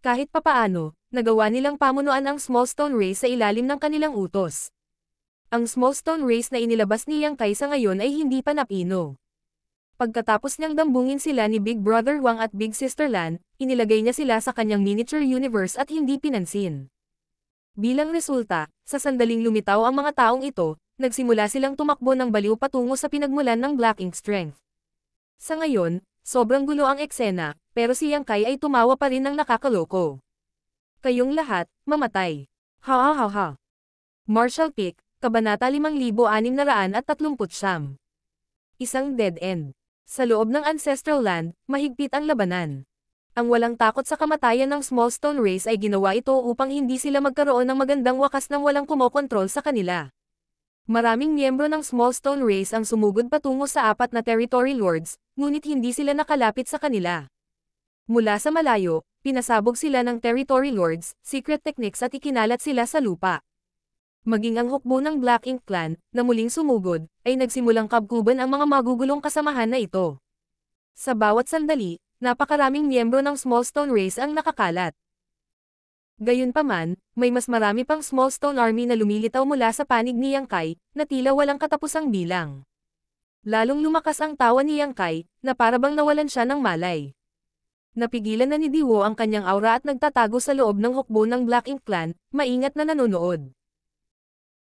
S1: Kahit papaano, nagawa nilang pamunuan ang Small Stone Race sa ilalim ng kanilang utos. Ang Small Stone Race na inilabas ni Yang Kai sa ngayon ay hindi pa napino. Pagkatapos niyang dambungin sila ni Big Brother Huang at Big Sister Lan, inilagay niya sila sa kanyang miniature universe at hindi pinansin. Bilang resulta, sa sandaling lumitaw ang mga taong ito, nagsimula silang tumakbo ng baliw patungo sa pinagmulan ng Black Ink Strength. Sa ngayon, sobrang gulo ang eksena, pero si Yang Kai ay tumawa pa rin ng nakakaloko. Kayong lahat, mamatay. Ha ha ha ha. Marshall Peak, Kabanata 5639. Isang dead end. Sa loob ng Ancestral Land, mahigpit ang labanan. Ang walang takot sa kamatayan ng Small Stone Race ay ginawa ito upang hindi sila magkaroon ng magandang wakas nang walang kumokontrol sa kanila. Maraming miyembro ng Small Stone Race ang sumugod patungo sa 4 na Territory Lords, ngunit hindi sila nakalapit sa kanila. Mula sa malayo, pinasabog sila ng Territory Lords, secret techniques at ikinalat sila sa lupa. Maging ang hukbo ng Black Ink Clan, na muling sumugod, ay nagsimulang kabkuban ang mga magugulong kasamahan na ito. Sa bawat sandali, napakaraming miyembro ng Small Stone Race ang nakakalat. Gayunpaman, may mas marami pang Small Stone Army na lumilitaw mula sa panig ni Yang Kai, na tila walang katapusang bilang. Lalong lumakas ang tawa ni Yang Kai, na parabang nawalan siya ng malay. Napigilan na ni Diwo ang kanyang aura at nagtatago sa loob ng hukbo ng Black Ink Clan, maingat na nanonood.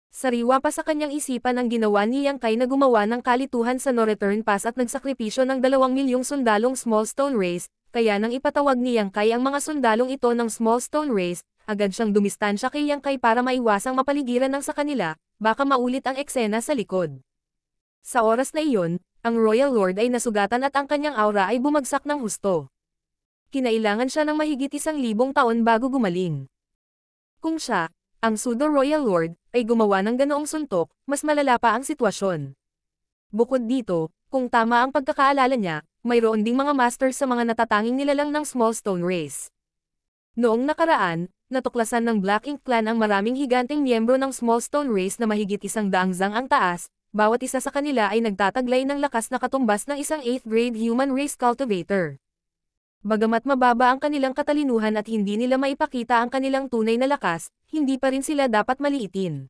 S1: Sariwa pa sa kanyang isipan ang ginawa ni Yang Kai na gumawa ng kalituhan sa No Return Pass at nagsakripisyo ng 2 milyong sundalong Small Stone Race, kaya nang ipatawag ni Yang Kai ang mga sundalong ito ng Small Stone Race, agad siyang dumistansya kay Yang Kai para maiwasang mapaligiran ng sa kanila, baka maulit ang eksena sa likod. Sa oras na iyon, ang Royal Lord ay nasugatan at ang kanyang aura ay bumagsak ng husto. Kinailangan siya ng mahigit 1,000 taon bago gumaling. Kung siya, ang Pseudo-Royal Lord, ay gumawa ng ganoong suntok, mas malala pa ang sitwasyon. Bukod dito, kung tama ang pagkakaalala niya, mayroon ding mga masters sa mga natatanging nilalang ng Small Stone Race. Noong nakaraan, natuklasan ng Black Ink Clan ang maraming higanteng miyembro ng Small Stone Race na mahigit 100 zang ang taas, bawat isa sa kanila ay nagtataglay ng lakas na katumbas ng isang 8th grade human race cultivator. Bagamat mababa ang kanilang katalinuhan at hindi nila maipakita ang kanilang tunay na lakas, hindi pa rin sila dapat maliitin.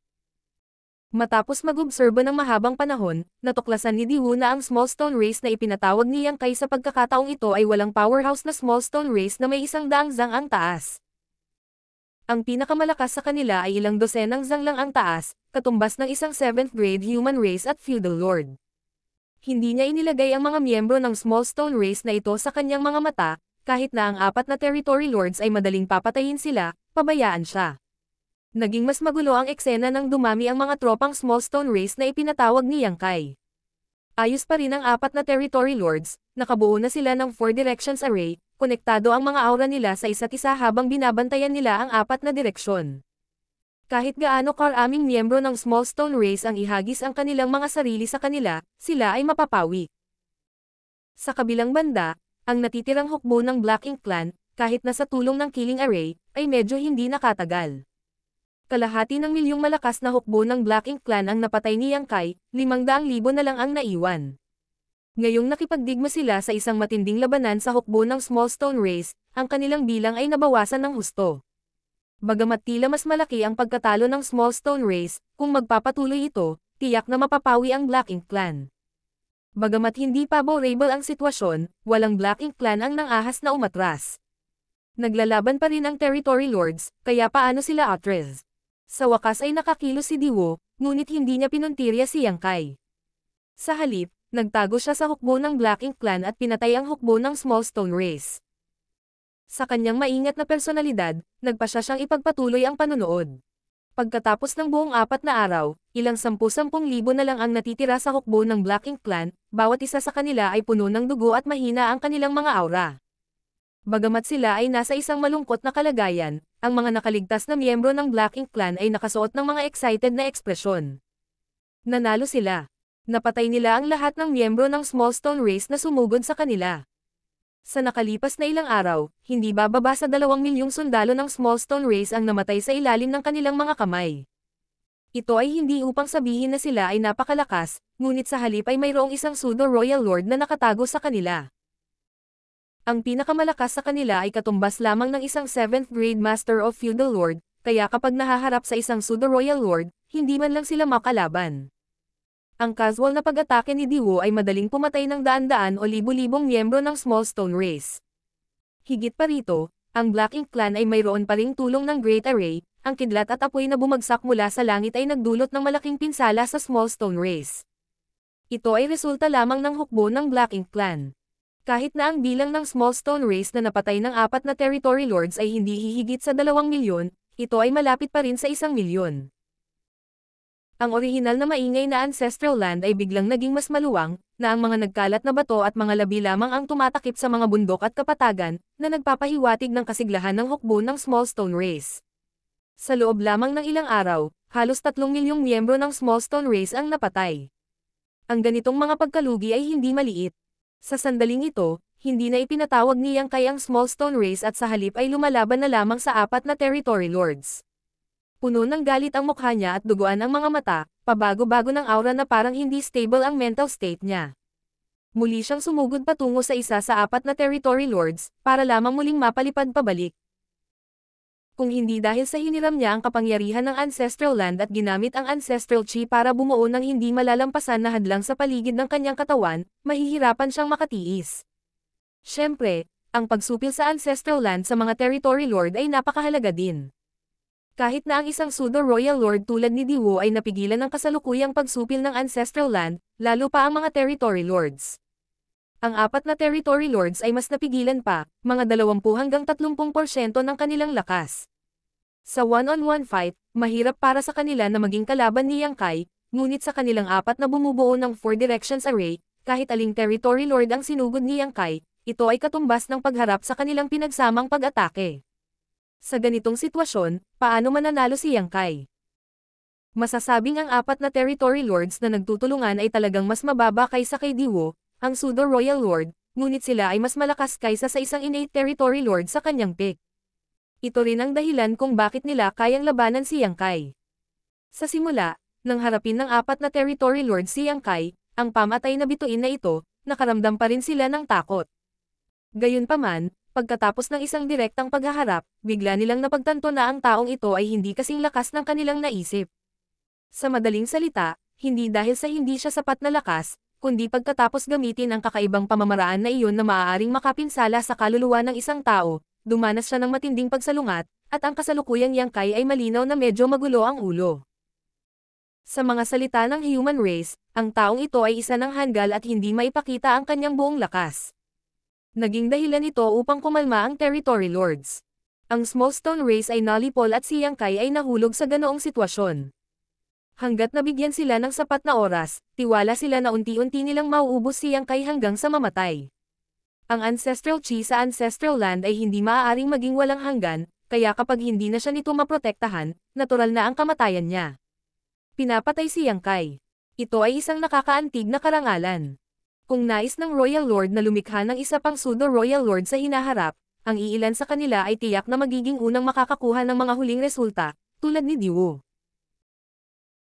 S1: Matapos mag-obserbo ng mahabang panahon, natuklasan ni Diwo na ang Small Stone Race na ipinatawag ni Yang Kai sa pagkakataong ito ay walang powerhouse na Small Stone Race na may 100 zang ang taas. Ang pinakamalakas sa kanila ay ilang dosenang zang lang ang taas, katumbas ng isang 7th grade human race at feudal lord. Hindi niya inilagay ang mga miyembro ng Small Stone Race na ito sa kanyang mga mata, kahit na ang 4 na Territory Lords ay madaling papatayin sila, pabayaan siya. Naging mas magulo ang eksena nang dumami ang mga tropang Small Stone Race na ipinatawag ni Yang Kai. Ayos pa rin ang 4 na Territory Lords, nakabuo na sila ng 4 directions array, konektado ang mga aura nila sa isa't isa habang binabantayan nila ang 4 na direksyon. Kahit gaano karaming miyembro ng Small Stone Race ang ihagis ang kanilang mga sarili sa kanila, sila ay mapapawi. Sa kabilang banda, ang natitirang hukbo ng Black Ink Clan, kahit na sa tulong ng Killing Array, ay medyo hindi nakatagal. Kalahati ng milyong malakas na hukbo ng Black Ink Clan ang napatay ni Yang Kai, 500,000 na lang ang naiwan. Ngayong nakipagdigma sila sa isang matinding labanan sa hukbo ng Small Stone Race, ang kanilang bilang ay nabawasan ng husto. Bagamat tila mas malaki ang pagkatalo ng Small Stone Race, kung magpapatuloy ito, tiyak na mapapawi ang Black Ink Clan. Bagamat hindi favorable ang sitwasyon, walang Black Ink Clan ang nangahas na umatras. Naglalaban pa rin ang Territory Lords, kaya paano sila atres? Sa wakas ay nakakilos si Diwo, ngunit hindi niya pinuntirya si Yang Kai. Sa halip, nagtago siya sa hukbo ng Black Ink Clan at pinatay ang hukbo ng Small Stone Race. Sa kanyang maingat na personalidad, nagpa siyang ipagpatuloy ang panunood. Pagkatapos ng buong 4 na araw, ilang 10,000 na lang ang natitira sa hukbo ng Black Ink Clan, bawat isa sa kanila ay puno ng dugo at mahina ang kanilang mga aura. Bagamat sila ay nasa isang malungkot na kalagayan, ang mga nakaligtas na miyembro ng Black Ink Clan ay nakasuot ng mga excited na ekspresyon. Nanalo sila. Napatay nila ang lahat ng miyembro ng Small Stone Race na sumugod sa kanila. Sa nakalipas na ilang araw, hindi bababa sa 2 milyong sundalo ng Small Stone Race ang namatay sa ilalim ng kanilang mga kamay. Ito ay hindi upang sabihin na sila ay napakalakas, ngunit sa halip ay mayroong isang pseudo-royal lord na nakatago sa kanila. Ang pinakamalakas sa kanila ay katumbas lamang ng isang 7th grade Master of Feudal Lord, kaya kapag nahaharap sa isang pseudo-royal lord, hindi man lang sila makalaban. Ang casual na pag-atake ni Diwo ay madaling pumatay ng daan-daan o libu-libong miyembro ng Small Stone Race. Higit pa rito, ang Black Ink Clan ay mayroon pa ring tulong ng Great Array, ang kidlat at apoy na bumagsak mula sa langit ay nagdulot ng malaking pinsala sa Small Stone Race. Ito ay resulta lamang ng hukbo ng Black Ink Clan. Kahit na ang bilang ng Small Stone Race na napatay ng 4 na Territory Lords ay hindi hihigit sa 2 milyon, ito ay malapit pa rin sa 1 milyon. Ang orihinal na maingay na ancestral land ay biglang naging mas maluwang, na ang mga nagkalat na bato at mga labi lamang ang tumatakip sa mga bundok at kapatagan, na nagpapahiwatig ng kasiglahan ng hukbo ng Small Stone Race. Sa loob lamang ng ilang araw, halos 3 milyong miyembro ng Small Stone Race ang napatay. Ang ganitong mga pagkalugi ay hindi maliit. Sa sandaling ito, hindi na ipinatawag ni Yang Kai ang Small Stone Race at sa halip ay lumalaban na lamang sa 4 na Territory Lords. Puno ng galit ang mukha niya at duguan ang mga mata, pabago-bago ng aura na parang hindi stable ang mental state niya. Muli siyang sumugod patungo sa isa sa 4 na Territory Lords, para lamang muling mapalipad pabalik. Kung hindi dahil sa hiniram niya ang kapangyarihan ng Ancestral Land at ginamit ang Ancestral Chi para bumuo ng hindi malalampasan na hadlang sa paligid ng kanyang katawan, mahihirapan siyang makatiis. Siyempre, ang pagsupil sa Ancestral Land sa mga Territory Lord ay napakahalaga din. Kahit na ang isang pseudo-royal lord tulad ni Diwo ay napigilan ng kasalukuyang pagsupil ng Ancestral Land, lalo pa ang mga Territory Lords. Ang 4 na Territory Lords ay mas napigilan pa, mga 20 hanggang 30% ng kanilang lakas. Sa one-on-one fight, mahirap para sa kanila na maging kalaban ni Yang Kai, ngunit sa kanilang 4 na bumubuo ng 4 Directions Array, kahit aling Territory Lord ang sinugod ni Yang Kai, ito ay katumbas ng pagharap sa kanilang pinagsamang pag-atake. Sa ganitong sitwasyon, paano mananalo si Yang Kai? Masasabing ang 4 na Territory Lords na nagtutulungan ay talagang mas mababa kaysa kay Diwo, ang pseudo-royal lord, ngunit sila ay mas malakas kaysa sa isang innate Territory Lord sa kanyang pick. Ito rin ang dahilan kung bakit nila kayang labanan si Yang Kai. Sa simula, nang harapin ng 4 na Territory Lord si Yang Kai, ang pamatay na bituin na ito, nakaramdam pa rin sila ng takot. Gayunpaman, pagkatapos ng isang direktang paghaharap, bigla nilang napagtanto na ang taong ito ay hindi kasing lakas ng kanilang naisip. Sa madaling salita, hindi dahil sa hindi siya sapat na lakas, kundi pagkatapos gamitin ang kakaibang pamamaraan na iyon na maaaring makapinsala sa kaluluwa ng isang tao, dumanas siya ng matinding pagsalungat, at ang kasalukuyang Yang Kai ay malinaw na medyo magulo ang ulo. Sa mga salita ng human race, ang taong ito ay isa ng hanggal at hindi maipakita ang kanyang buong lakas. Naging dahilan ito upang kumalma ang Territory Lords. Ang Small Stone Race ay nalipol at si Yang Kai ay nahulog sa ganoong sitwasyon. Hanggat nabigyan sila ng sapat na oras, tiwala sila na unti-unti nilang mauubos si Yang Kai hanggang sa mamatay. Ang Ancestral Chi sa Ancestral Land ay hindi maaaring maging walang hanggan, kaya kapag hindi na siya nito maprotektahan, natural na ang kamatayan niya. Pinapatay si Yang Kai. Ito ay isang nakakaantig na karangalan. Kung nais ng Royal Lord na lumikha ng isa pang pseudo-royal lord sa hinaharap, ang iilan sa kanila ay tiyak na magiging unang makakakuha ng mga huling resulta, tulad ni Diwo.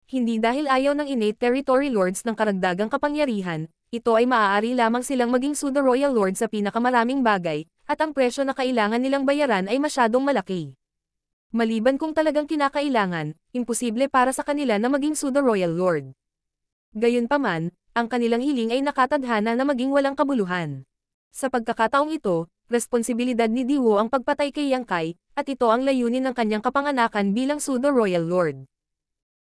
S1: Hindi dahil ayaw ng innate Territory Lords ng karagdagang kapangyarihan, ito ay maaari lamang silang maging pseudo-royal lord sa pinakamaraming bagay, at ang presyo na kailangan nilang bayaran ay masyadong malaki. Maliban kung talagang kinakailangan, imposible para sa kanila na maging pseudo-royal lord. Gayunpaman, ang kanilang hiling ay nakatadhana na maging walang kabuluhan. Sa pagkakataong ito, responsibilidad ni Diwo ang pagpatay kay Yang Kai, at ito ang layunin ng kanyang kapanganakan bilang pseudo-royal lord.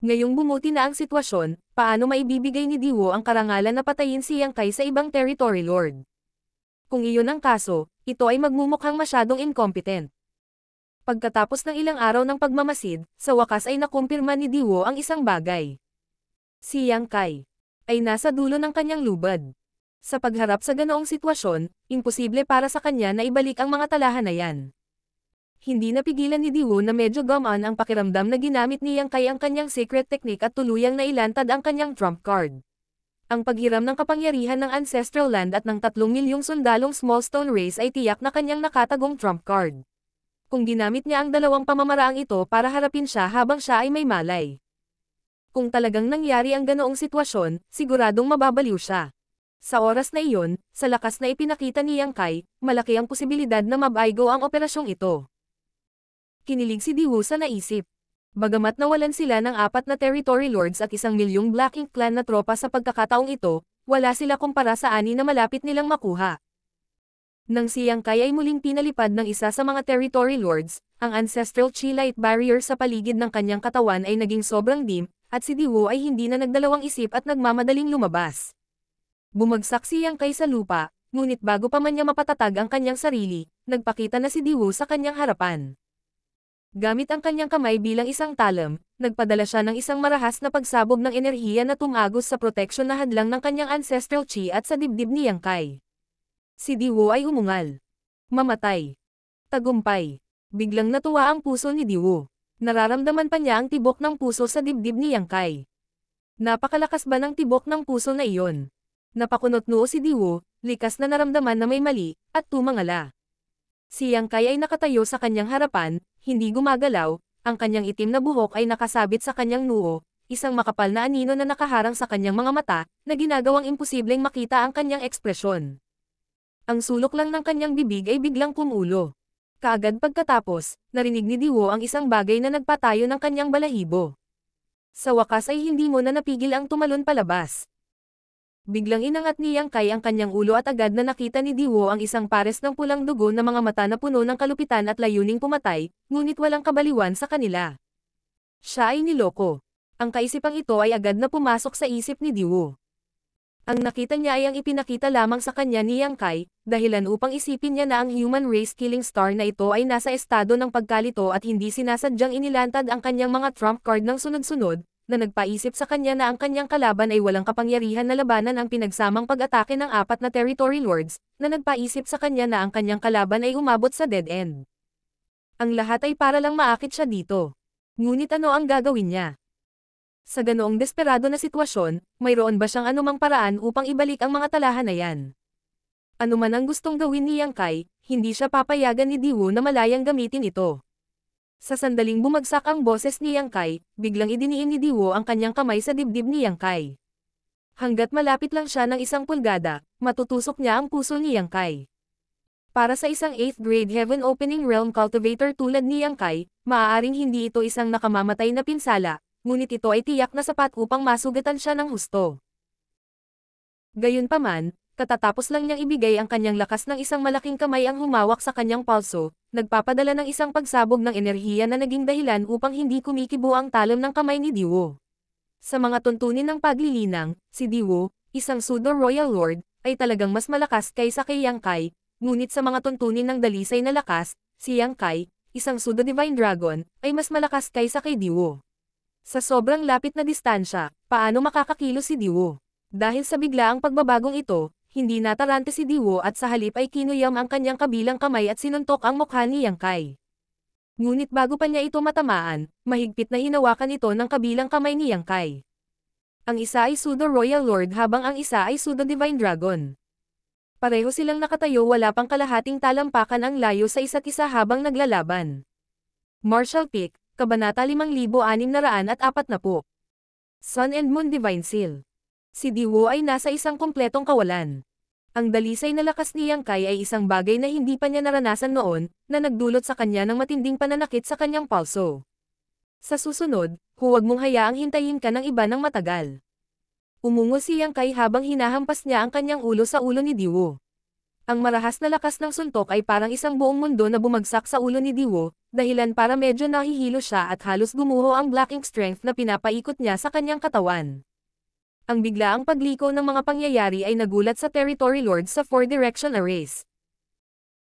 S1: Ngayong bumuti na ang sitwasyon, paano maibibigay ni Diwo ang karangalan na patayin si Yang Kai sa ibang territory lord? Kung iyon ang kaso, ito ay magmumukhang masyadong incompetent. Pagkatapos ng ilang araw ng pagmamasid, sa wakas ay nakumpirma ni Diwo ang isang bagay. Si Yang Kai ay nasa dulo ng kanyang lubad. Sa pagharap sa ganoong sitwasyon, imposible para sa kanya na ibalik ang mga talahan na yan. Hindi napigilan ni Diwo na medyo gumaan ang pakiramdam na ginamit ni Yang Kai ang kanyang secret technique at tuluyang nailantad ang kanyang trump card. Ang paghiram ng kapangyarihan ng ancestral land at ng 3 milyong sundalong small stone race ay tiyak na kanyang nakatagong trump card. Kung ginamit niya ang dalawang pamamaraang ito para harapin siya habang siya ay may malay. Kung talagang nangyari ang ganoong sitwasyon, siguradong mababaliw siya. Sa oras na iyon, sa lakas na ipinakita ni Yang Kai, malaki ang posibilidad na mabaygo ang operasyong ito. Kinilig si Diwo sa naisip. Bagamat nawalan sila ng 4 na territory lords at 1 milyong Black Ink clan na tropa sa pagkakataong ito, wala sila kumpara sa 6 na malapit nilang makuha. Nang si Yang Kai ay muling pinalipad ng isa sa mga territory lords, ang ancestral chi light barrier sa paligid ng kanyang katawan ay naging sobrang dim, at si Diwo ay hindi na nagdalawang isip at nagmamadaling lumabas. Bumagsak si Yang Kai sa lupa, ngunit bago pa man niya mapatatag ang kanyang sarili, nagpakita na si Diwo sa kanyang harapan. Gamit ang kanyang kamay bilang isang talam, nagpadala siya ng isang marahas na pagsabog ng enerhiya na tumagos sa proteksyon na hadlang ng kanyang ancestral chi at sa dibdib ni Yang Kai. Si Diwo ay umungal. Mamatay. Tagumpay. Biglang natuwa ang puso ni Diwo. Nararamdaman pa niya ang tibok ng puso sa dibdib ni Yang Kai. Napakalakas ba ng tibok ng puso na iyon? Napakunot-noo si Diwo, likas na naramdaman na may mali, at tumangala. Si Yang Kai ay nakatayo sa kanyang harapan, hindi gumagalaw, ang kanyang itim na buhok ay nakasabit sa kanyang noo, isang makapal na anino na nakaharang sa kanyang mga mata, na ginagawang imposibleng makita ang kanyang ekspresyon. Ang sulok lang ng kanyang bibig ay biglang kumulo. Kaagad pagkatapos, narinig ni Diwo ang isang bagay na nagpatayo ng kanyang balahibo. Sa wakas ay hindi mo na napigil ang tumalon palabas. Biglang inangat ni Yang Kai ang kanyang ulo at agad na nakita ni Diwo ang isang pares ng pulang dugo na mga mata na puno ng kalupitan at layuning pumatay, ngunit walang kabaliwan sa kanila. Siya ay niloko. Ang kaisipang ito ay agad na pumasok sa isip ni Diwo. Ang nakita niya ay ang ipinakita lamang sa kanya ni Yang Kai, dahilan upang isipin niya na ang human race killing star na ito ay nasa estado ng pagkalito at hindi sinasadyang inilantad ang kanyang mga trump card ng sunod-sunod, na nagpaisip sa kanya na ang kanyang kalaban ay walang kapangyarihan na labanan ang pinagsamang pag-atake ng 4 na territory lords, na nagpaisip sa kanya na ang kanyang kalaban ay umabot sa dead end. Ang lahat ay para lang maakit siya dito. Ngunit ano ang gagawin niya? Sa ganoong desperado na sitwasyon, mayroon ba siyang anumang paraan upang ibalik ang mga talahan na yan? Ano man ang gustong gawin ni Yang Kai, hindi siya papayagan ni Diwo na malayang gamitin ito. Sa sandaling bumagsak ang boses ni Yang Kai, biglang idiniin ni Diwo ang kanyang kamay sa dibdib ni Yang Kai. Hanggat malapit lang siya ng 1 pulgada, matutusok niya ang puso ni Yang Kai. Para sa isang 8th grade Heaven Opening Realm Cultivator tulad ni Yang Kai, maaaring hindi ito isang nakamamatay na pinsala, ngunit ito ay tiyak na sapat upang masugatan siya ng husto. Gayunpaman, katatapos lang niyang ibigay ang kanyang lakas ng isang malaking kamay ang humawak sa kanyang palso, nagpapadala ng isang pagsabog ng enerhiya na naging dahilan upang hindi kumikibo ang talim ng kamay ni Diwo. Sa mga tuntunin ng paglilinang, si Diwo, isang pseudo-royal lord, ay talagang mas malakas kaysa kay Yang Kai, ngunit sa mga tuntunin ng dalisay na lakas, si Yang Kai, isang pseudo-divine dragon, ay mas malakas kaysa kay Diwo. Sa sobrang lapit na distansya, paano makakakilos si Diwo? Dahil sa biglaang pagbabagong ito, hindi natarante si Diwo at sa halip ay kinuyam ang kanyang kabilang kamay at sinuntok ang mukha ni Yang Kai. Ngunit bago pa niya ito matamaan, mahigpit na hinawakan ito ng kabilang kamay ni Yang Kai. Ang isa ay pseudo-royal lord habang ang isa ay pseudo-divine dragon. Pareho silang nakatayo wala pang kalahating talampakan ang layo sa isa't isa habang naglalaban. Martial Peak, Kabanata 5640. Sun and Moon Divine Seal. Si Diwo ay nasa isang kumpletong kawalan. Ang dalisay na lakas ni Yang Kai ay isang bagay na hindi pa niya naranasan noon, na nagdulot sa kanya ng matinding pananakit sa kanyang palso. Sa susunod, huwag mong hayaang hintayin ka ng iba ng matagal. Umungo si Yang Kai habang hinahampas niya ang kanyang ulo sa ulo ni Diwo. Ang marahas na lakas ng suntok ay parang isang buong mundo na bumagsak sa ulo ni Diwo, dahilan para medyo nahihilo siya at halos gumuho ang black ink strength na pinapaikot niya sa kanyang katawan. Ang biglaang pagliko ng mga pangyayari ay nagulat sa Territory Lords sa Four Direction Arrays.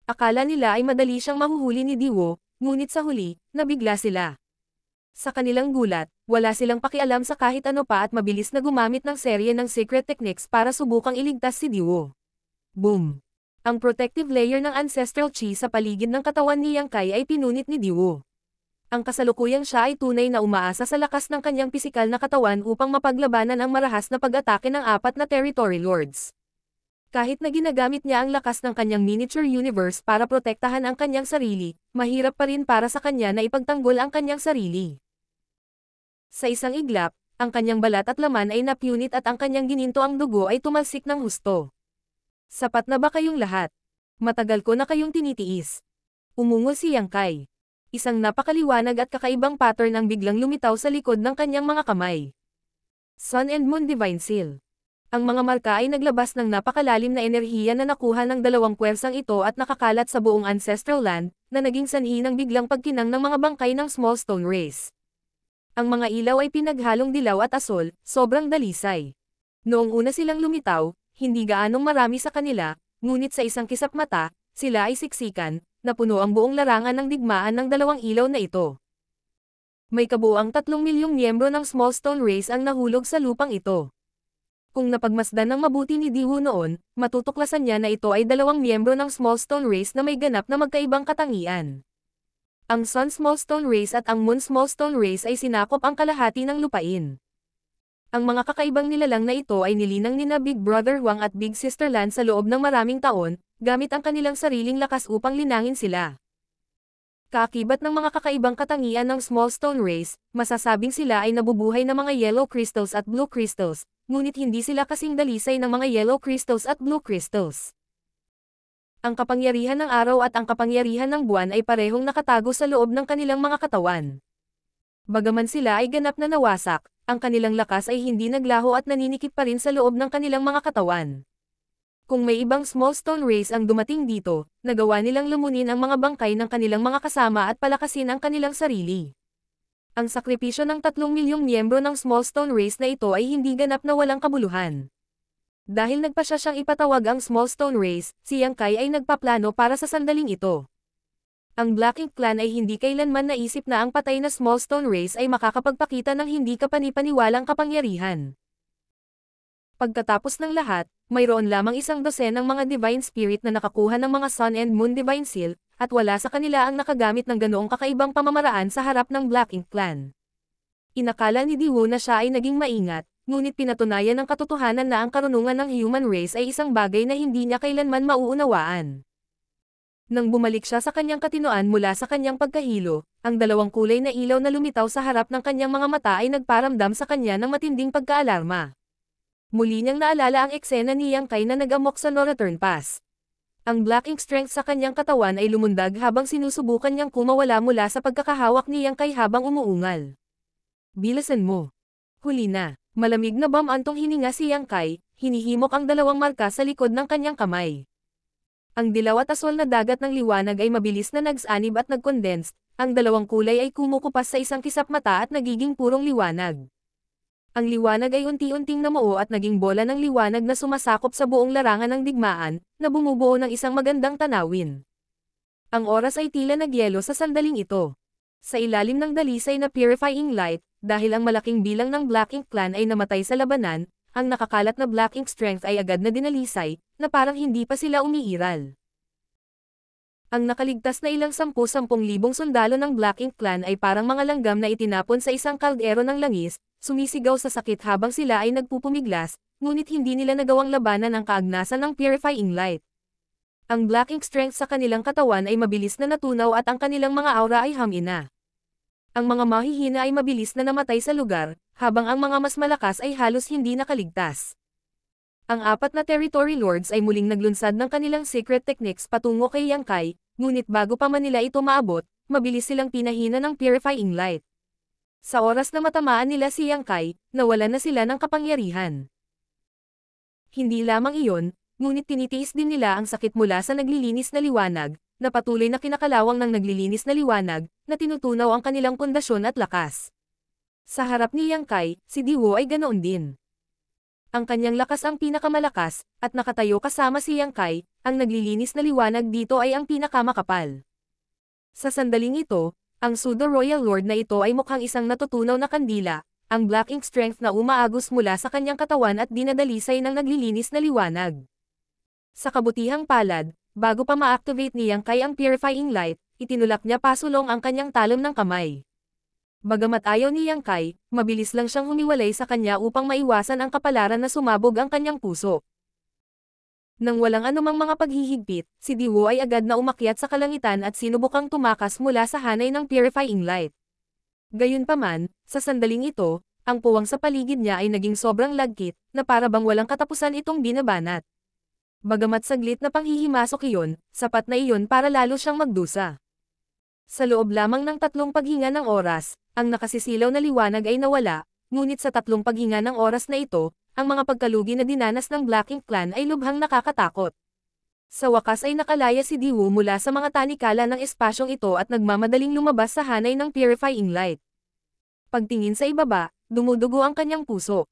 S1: Akala nila ay madali siyang mahuhuli ni Diwo, ngunit sa huli, nabigla sila. Sa kanilang gulat, wala silang pakialam sa kahit ano pa at mabilis na gumamit ng serye ng secret techniques para subukang iligtas si Diwo. Boom! Ang protective layer ng Ancestral Chi sa paligid ng katawan ni Yang Kai ay pinunit ni Diwo. Ang kasalukuyang siya ay tunay na umaasa sa lakas ng kanyang pisikal na katawan upang mapaglabanan ang marahas na pag-atake ng apat na Territory Lords. Kahit na ginagamit niya ang lakas ng kanyang miniature universe para protektahan ang kanyang sarili, mahirap pa rin para sa kanya na ipagtanggol ang kanyang sarili. Sa isang iglap, ang kanyang balat at laman ay napunit at ang kanyang gininto ang dugo ay tumalsik ng husto. Sapat na ba kayong lahat? Matagal ko na kayong tinitiis. Umungol si Yang Kai. Isang napakaliwanag at kakaibang pattern ang biglang lumitaw sa likod ng kanyang mga kamay. Sun and Moon Divine Seal. Ang mga marka ay naglabas ng napakalalim na enerhiya na nakuha ng dalawang puwersang ito at nakakalat sa buong ancestral land, na naging sanhi ng biglang pagkinang ng mga bangkay ng small stone race. Ang mga ilaw ay pinaghalong dilaw at asol, sobrang dalisay. Noong una silang lumitaw, hindi gaanong marami sa kanila, ngunit sa isang kisap mata, sila ay siksikan, na puno ang buong larangan ng digmaan ng dalawang ilaw na ito. May kabuuang 3 milyong miyembro ng small stone race ang nahulog sa lupang ito. Kung napagmasdan ng mabuti ni Diwo noon, matutuklasan niya na ito ay 2 miyembro ng small stone race na may ganap na magkaibang katangian. Ang Sun Small Stone Race at ang Moon Small Stone Race ay sinakop ang kalahati ng lupain. Ang mga kakaibang nilalang na ito ay nilinang nina Big Brother Huang at Big Sister Lan sa loob ng maraming taon, gamit ang kanilang sariling lakas upang linangin sila. Kaakibat ng mga kakaibang katangian ng Small Stone Race, masasabing sila ay nabubuhay na mga yellow crystals at blue crystals, ngunit hindi sila kasing dalisay ng mga yellow crystals at blue crystals. Ang kapangyarihan ng araw at ang kapangyarihan ng buwan ay parehong nakatago sa loob ng kanilang mga katawan. Bagaman sila ay ganap na nawasak, ang kanilang lakas ay hindi naglaho at naninikip pa rin sa loob ng kanilang mga katawan. Kung may ibang small stone race ang dumating dito, nagawa nilang lumunin ang mga bangkay ng kanilang mga kasama at palakasin ang kanilang sarili. Ang sakripisyo ng 3 milyong miyembro ng small stone race na ito ay hindi ganap na walang kabuluhan. Dahil nagpasya siyang ipatawag ang small stone race, si Yang Kai ay nagpaplano para sa sandaling ito. Ang Black Ink Clan ay hindi kailanman naisip na ang patay na small stone race ay makakapagpakita ng hindi kapanipaniwalang kapangyarihan. Pagkatapos ng lahat, mayroon lamang 12 ng mga divine spirit na nakakuha ng mga Sun and Moon Divine Seal, at wala sa kanila ang nakagamit ng ganoong kakaibang pamamaraan sa harap ng Black Ink Clan. Inakala ni Diwo na siya ay naging maingat, ngunit pinatunayan ng katotohanan na ang karunungan ng human race ay isang bagay na hindi niya kailanman mauunawaan. Nang bumalik siya sa kanyang katinoan mula sa kanyang pagkahilo, ang dalawang kulay na ilaw na lumitaw sa harap ng kanyang mga mata ay nagparamdam sa kanya ng matinding pagkaalarma. Muli niyang naalala ang eksena ni Yang Kai na nag-amok sa No Return Pass. Ang black ink strength sa kanyang katawan ay lumundag habang sinusubukan niyang kumawala mula sa pagkakahawak ni Yang Kai habang umuungal. Bilisan mo. Huli na. Malamig na bamantong hininga si Yang Kai, hinihimok ang dalawang marka sa likod ng kanyang kamay. Ang dilaw at asol na dagat ng liwanag ay mabilis na nagsanib at nagkondensed, ang dalawang kulay ay kumukupas sa isang kisap mata at nagiging purong liwanag. Ang liwanag ay unti-unting namuo at naging bola ng liwanag na sumasakop sa buong larangan ng digmaan, na bumubuo ng isang magandang tanawin. Ang oras ay tila nagyelo sa sandaling ito. Sa ilalim ng dalisay na purifying light, dahil ang malaking bilang ng Black Ink Clan ay namatay sa labanan, ang nakakalat na Black Ink Strength ay agad na dinalisay, na parang hindi pa sila umiiral. Ang nakaligtas na ilang 10,000 sundalo ng Black Ink Clan ay parang mga langgam na itinapon sa isang kaldero ng langis, sumisigaw sa sakit habang sila ay nagpupumiglas, ngunit hindi nila nagawang labanan ang kaagnasan ng purifying light. Ang Black Ink Strength sa kanilang katawan ay mabilis na natunaw at ang kanilang mga aura ay hamina. Ang mga mahihina ay mabilis na namatay sa lugar, habang ang mga mas malakas ay halos hindi nakaligtas. Ang apat na Territory Lords ay muling naglunsad ng kanilang secret techniques patungo kay Yang Kai, ngunit bago pa man nila ito maabot, mabilis silang pinahina ng purifying light. Sa oras na matamaan nila si Yang Kai, nawalan na sila ng kapangyarihan. Hindi lamang iyon, ngunit tinitiis din nila ang sakit mula sa naglilinis na liwanag, na patuloy na kinakalawang ng naglilinis na liwanag, na tinutunaw ang kanilang pundasyon at lakas. Sa harap ni Yang Kai, si Diwo ay ganoon din. Ang kanyang lakas ang pinakamalakas, at nakatayo kasama si Yang Kai, ang naglilinis na liwanag dito ay ang pinakamakapal. Sa sandaling ito, ang Pseudo-Royal Lord na ito ay mukhang isang natutunaw na kandila, ang black ink strength na umaagos mula sa kanyang katawan at dinadalisay ng naglilinis na liwanag. Sa kabutihang palad, bago pa ma-activate ni Yang Kai ang Purifying Light, itinulak niya pasulong ang kanyang talon ng kamay. Bagamat ayaw ni Yang Kai, mabilis lang siyang humiwalay sa kanya upang maiwasan ang kapalaran na sumabog ang kanyang puso. Nang walang anumang mga paghihigpit, si Diwo ay agad na umakyat sa kalangitan at sinubukang tumakas mula sa hanay ng Purifying Light. Gayunpaman, sa sandaling ito, ang puwang sa paligid niya ay naging sobrang lagkit, na para bang walang katapusan itong binabanat. Bagamat saglit na panghihimasok iyon, sapat na iyon para lalo siyang magdusa. Sa loob lamang ng 3 paghinga ng oras, ang nakasisilaw na liwanag ay nawala, ngunit sa 3 paghinga ng oras na ito, ang mga pagkalugi na dinanas ng Black Ink Clan ay lubhang nakakatakot. Sa wakas ay nakalaya si Diwo mula sa mga tanikala ng espasyong ito at nagmamadaling lumabas sa hanay ng Purifying Light. Pagtingin sa ibaba, dumudugo ang kanyang puso.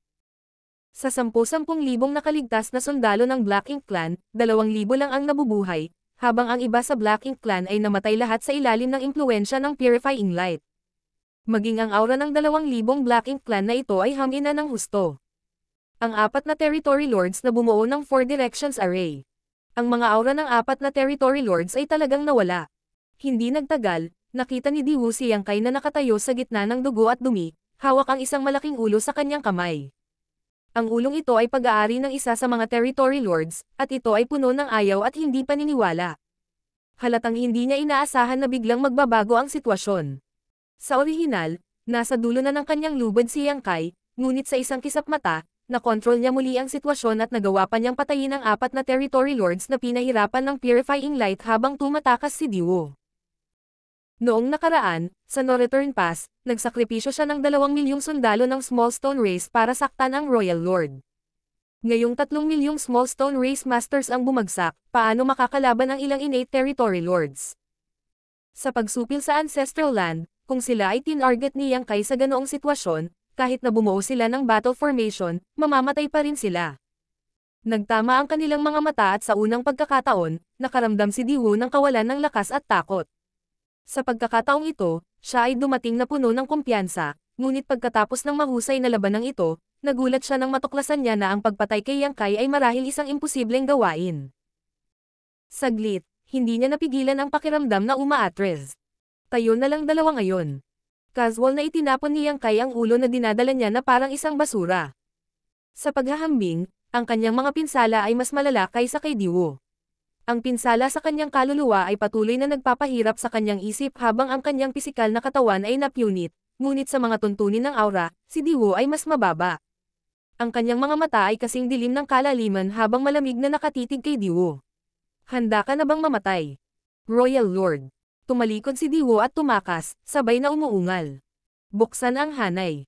S1: Sa 10,000 nakaligtas na sundalo ng Black Ink Clan, 2,000 lang ang nabubuhay, habang ang iba sa Black Ink Clan ay namatay lahat sa ilalim ng impluwensya ng Purifying Light. Maging ang aura ng 2,000 Black Ink Clan na ito ay hangina ng husto. Ang 4 na Territory Lords na bumuo ng 4 Directions Array. Ang mga aura ng 4 na Territory Lords ay talagang nawala. Hindi nagtagal, nakita ni Diwo si Yang Kai na nakatayo sa gitna ng dugo at dumi, hawak ang isang malaking ulo sa kanyang kamay. Ang ulong ito ay pag-aari ng isa sa mga Territory Lords, at ito ay puno ng ayaw at hindi paniniwala. Halatang hindi niya inaasahan na biglang magbabago ang sitwasyon. Sa orihinal, nasa dulo na ng kanyang lubad si Yang Kai, ngunit sa isang kisap mata, nakontrol niya muli ang sitwasyon at nagawa pa niyang patayin ang 4 na Territory Lords na pinahirapan ng Purifying Light habang tumatakas si Diwo. Noong nakaraan, sa No Return Pass, nagsakripisyo siya ng 2,000,000 sundalo ng Small Stone Race para saktan ang Royal Lord. Ngayong 3,000,000 Small Stone Race Masters ang bumagsak, paano makakalaban ang ilang innate Territory Lords? Sa pagsupil sa Ancestral Land, kung sila ay tinarget ni Yang Kai sa ganoong sitwasyon, kahit na bumuo sila ng battle formation, mamamatay pa rin sila. Nagtama ang kanilang mga mata at sa unang pagkakataon, nakaramdam si Diwo ng kawalan ng lakas at takot. Sa pagkakataong ito, siya ay dumating na puno ng kumpiyansa, ngunit pagkatapos ng mahusay na labanang ito, nagulat siya nang matuklasan niya na ang pagpatay kay Yang Kai ay marahil isang imposibleng gawain. Saglit, hindi niya napigilan ang pakiramdam na umaatres. Tayo na lang dalawa ngayon. Casual na itinapon ni Yang Kai ang ulo na dinadala niya na parang isang basura. Sa paghahambing, ang kanyang mga pinsala ay mas malala kaysa kay Diwo. Ang pinsala sa kanyang kaluluwa ay patuloy na nagpapahirap sa kanyang isip habang ang kanyang pisikal na katawan ay napunit, ngunit sa mga tuntunin ng aura, si Diwo ay mas mababa. Ang kanyang mga mata ay kasing dilim ng kalaliman habang malamig na nakatitig kay Diwo. Handa ka na bang mamatay? Royal Lord. Tumalikod si Diwo at tumakas, sabay na umuungal. Buksan ang hanay.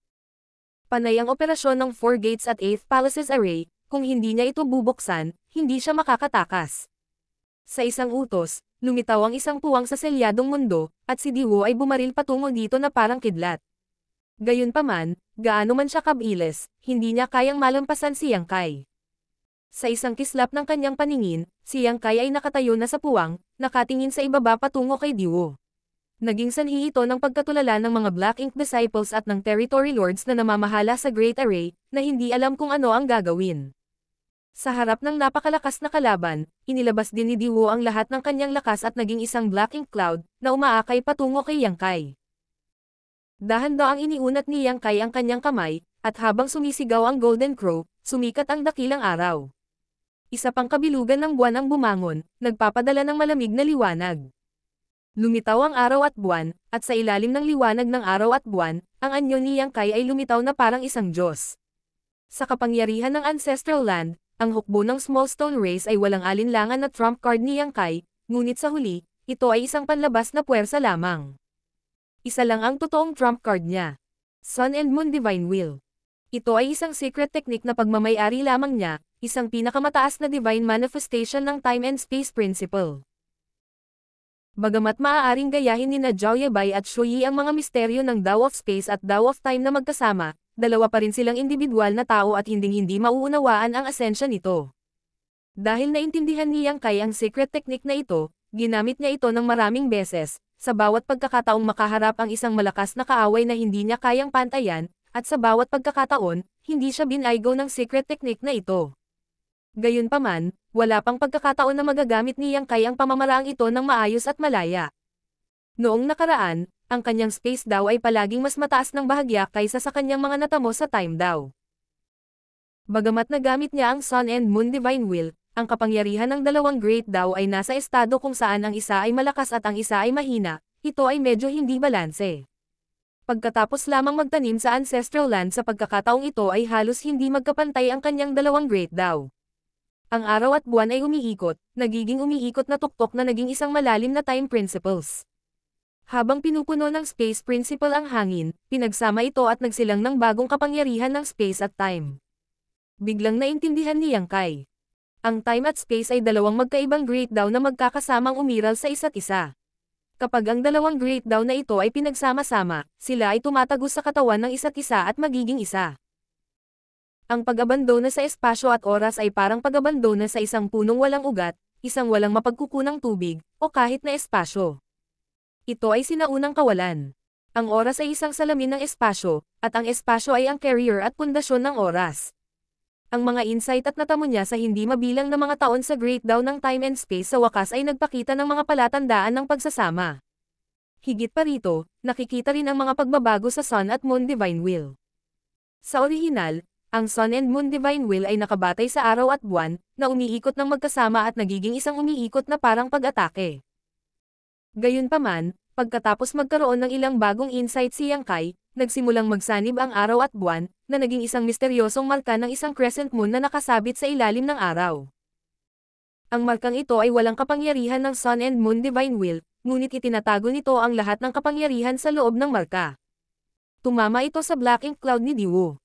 S1: Panay ang operasyon ng 4 Gates at 8th Palaces Array, kung hindi niya ito bubuksan, hindi siya makakatakas. Sa isang utos, lumitaw ang isang puwang sa selyadong mundo, at si Diwo ay bumaril patungo dito na parang kidlat. Gayunpaman, gaano man siya kabilis, hindi niya kayang malampasan si Yang Kai. Sa isang kislap ng kanyang paningin, si Yang Kai ay nakatayo na sa puwang, nakatingin sa ibaba patungo kay Diwo. Naging sanhi ito ng pagkatulala ng mga Black Ink Disciples at ng Territory Lords na namamahala sa Great Array, na hindi alam kung ano ang gagawin. Sa harap ng napakalakas na kalaban, inilabas din ni Diwo ang lahat ng kanyang lakas at naging isang Black Ink Cloud, na umaakay patungo kay Yang Kai. Dahan-daang iniunat ni Yang Kai ang kanyang kamay, at habang sumisigaw ang Golden Crow, sumikat ang dakilang araw. Isa pang kabilugan ng buwan ang bumangon, nagpapadala ng malamig na liwanag. Lumitaw ang araw at buwan, at sa ilalim ng liwanag ng araw at buwan, ang anyo ni Yang Kai ay lumitaw na parang isang Diyos. Sa kapangyarihan ng Ancestral Land, ang hukbo ng Small Stone Race ay walang alinlangan na trump card ni Yang Kai, ngunit sa huli, ito ay isang panlabas na puwersa lamang. Isa lang ang totoong trump card niya. Sun and Moon Divine Will. Ito ay isang secret technique na pagmamay-ari lamang niya, isang pinakamataas na divine manifestation ng time and space principle. Bagamat maaaring gayahin ni Zhao Yebei at Shu Yi ang mga misteryo ng Tao of Space at Tao of Time na magkasama, dalawa pa rin silang individual na tao at hinding-hindi mauunawaan ang asensya nito. Dahil naintindihan ni Yang Kai ang secret technique na ito, ginamit niya ito ng maraming beses, sa bawat pagkakataong makaharap ang isang malakas na kaaway na hindi niya kayang pantayan, at sa bawat pagkakataon, hindi siya binaygo ng secret technique na ito. Gayunpaman, wala pang pagkakataon na magagamit ni Yang Kai ang pamamaraang ito ng maayos at malaya. Noong nakaraan, ang kanyang space daw ay palaging mas mataas ng bahagya kaysa sa kanyang mga natamo sa time daw. Bagamat nagamit niya ang Sun and Moon Divine Will, ang kapangyarihan ng dalawang great daw ay nasa estado kung saan ang isa ay malakas at ang isa ay mahina, ito ay medyo hindi balanse. Pagkatapos lamang magtanim sa ancestral land sa pagkakataong ito ay halos hindi magkapantay ang kanyang dalawang great daw. Ang araw at buwan ay umiikot, nagiging umiikot na tuktok na naging isang malalim na time principles. Habang pinupuno ng space principle ang hangin, pinagsama ito at nagsilang ng bagong kapangyarihan ng space at time. Biglang naintindihan ni Yang Kai. Ang time at space ay dalawang magkaibang great daw na magkakasamang umiral sa isa't isa. Kapag ang dalawang great daw na ito ay pinagsama-sama, sila ay tumatagos sa katawan ng isa't isa at magiging isa. Ang pag-abandona sa espasyo at oras ay parang pag-abandona sa isang punong walang ugat, isang walang mapagkukunang tubig, o kahit na espasyo. Ito ay sinaunang kawalan. Ang oras ay isang salamin ng espasyo, at ang espasyo ay ang carrier at pundasyon ng oras. Ang mga insight at natamo niya sa hindi mabilang na mga taon sa Great Dawn ng Time and Space sa wakas ay nagpakita ng mga palatandaan ng pagsasama. Higit pa rito, nakikita rin ang mga pagbabago sa Sun at Moon Divine Will. Sa orihinal, ang Sun and Moon Divine Will ay nakabatay sa araw at buwan, na umiikot ng magkasama at nagiging isang umiikot na parang pag-atake. Gayunpaman, pagkatapos magkaroon ng ilang bagong insight si Yang Kai, nagsimulang magsanib ang araw at buwan, na naging isang misteryosong marka ng isang crescent moon na nakasabit sa ilalim ng araw. Ang markang ito ay walang kapangyarihan ng Sun and Moon Divine Will, ngunit itinatago nito ang lahat ng kapangyarihan sa loob ng marka. Tumama ito sa black ink cloud ni Diwo.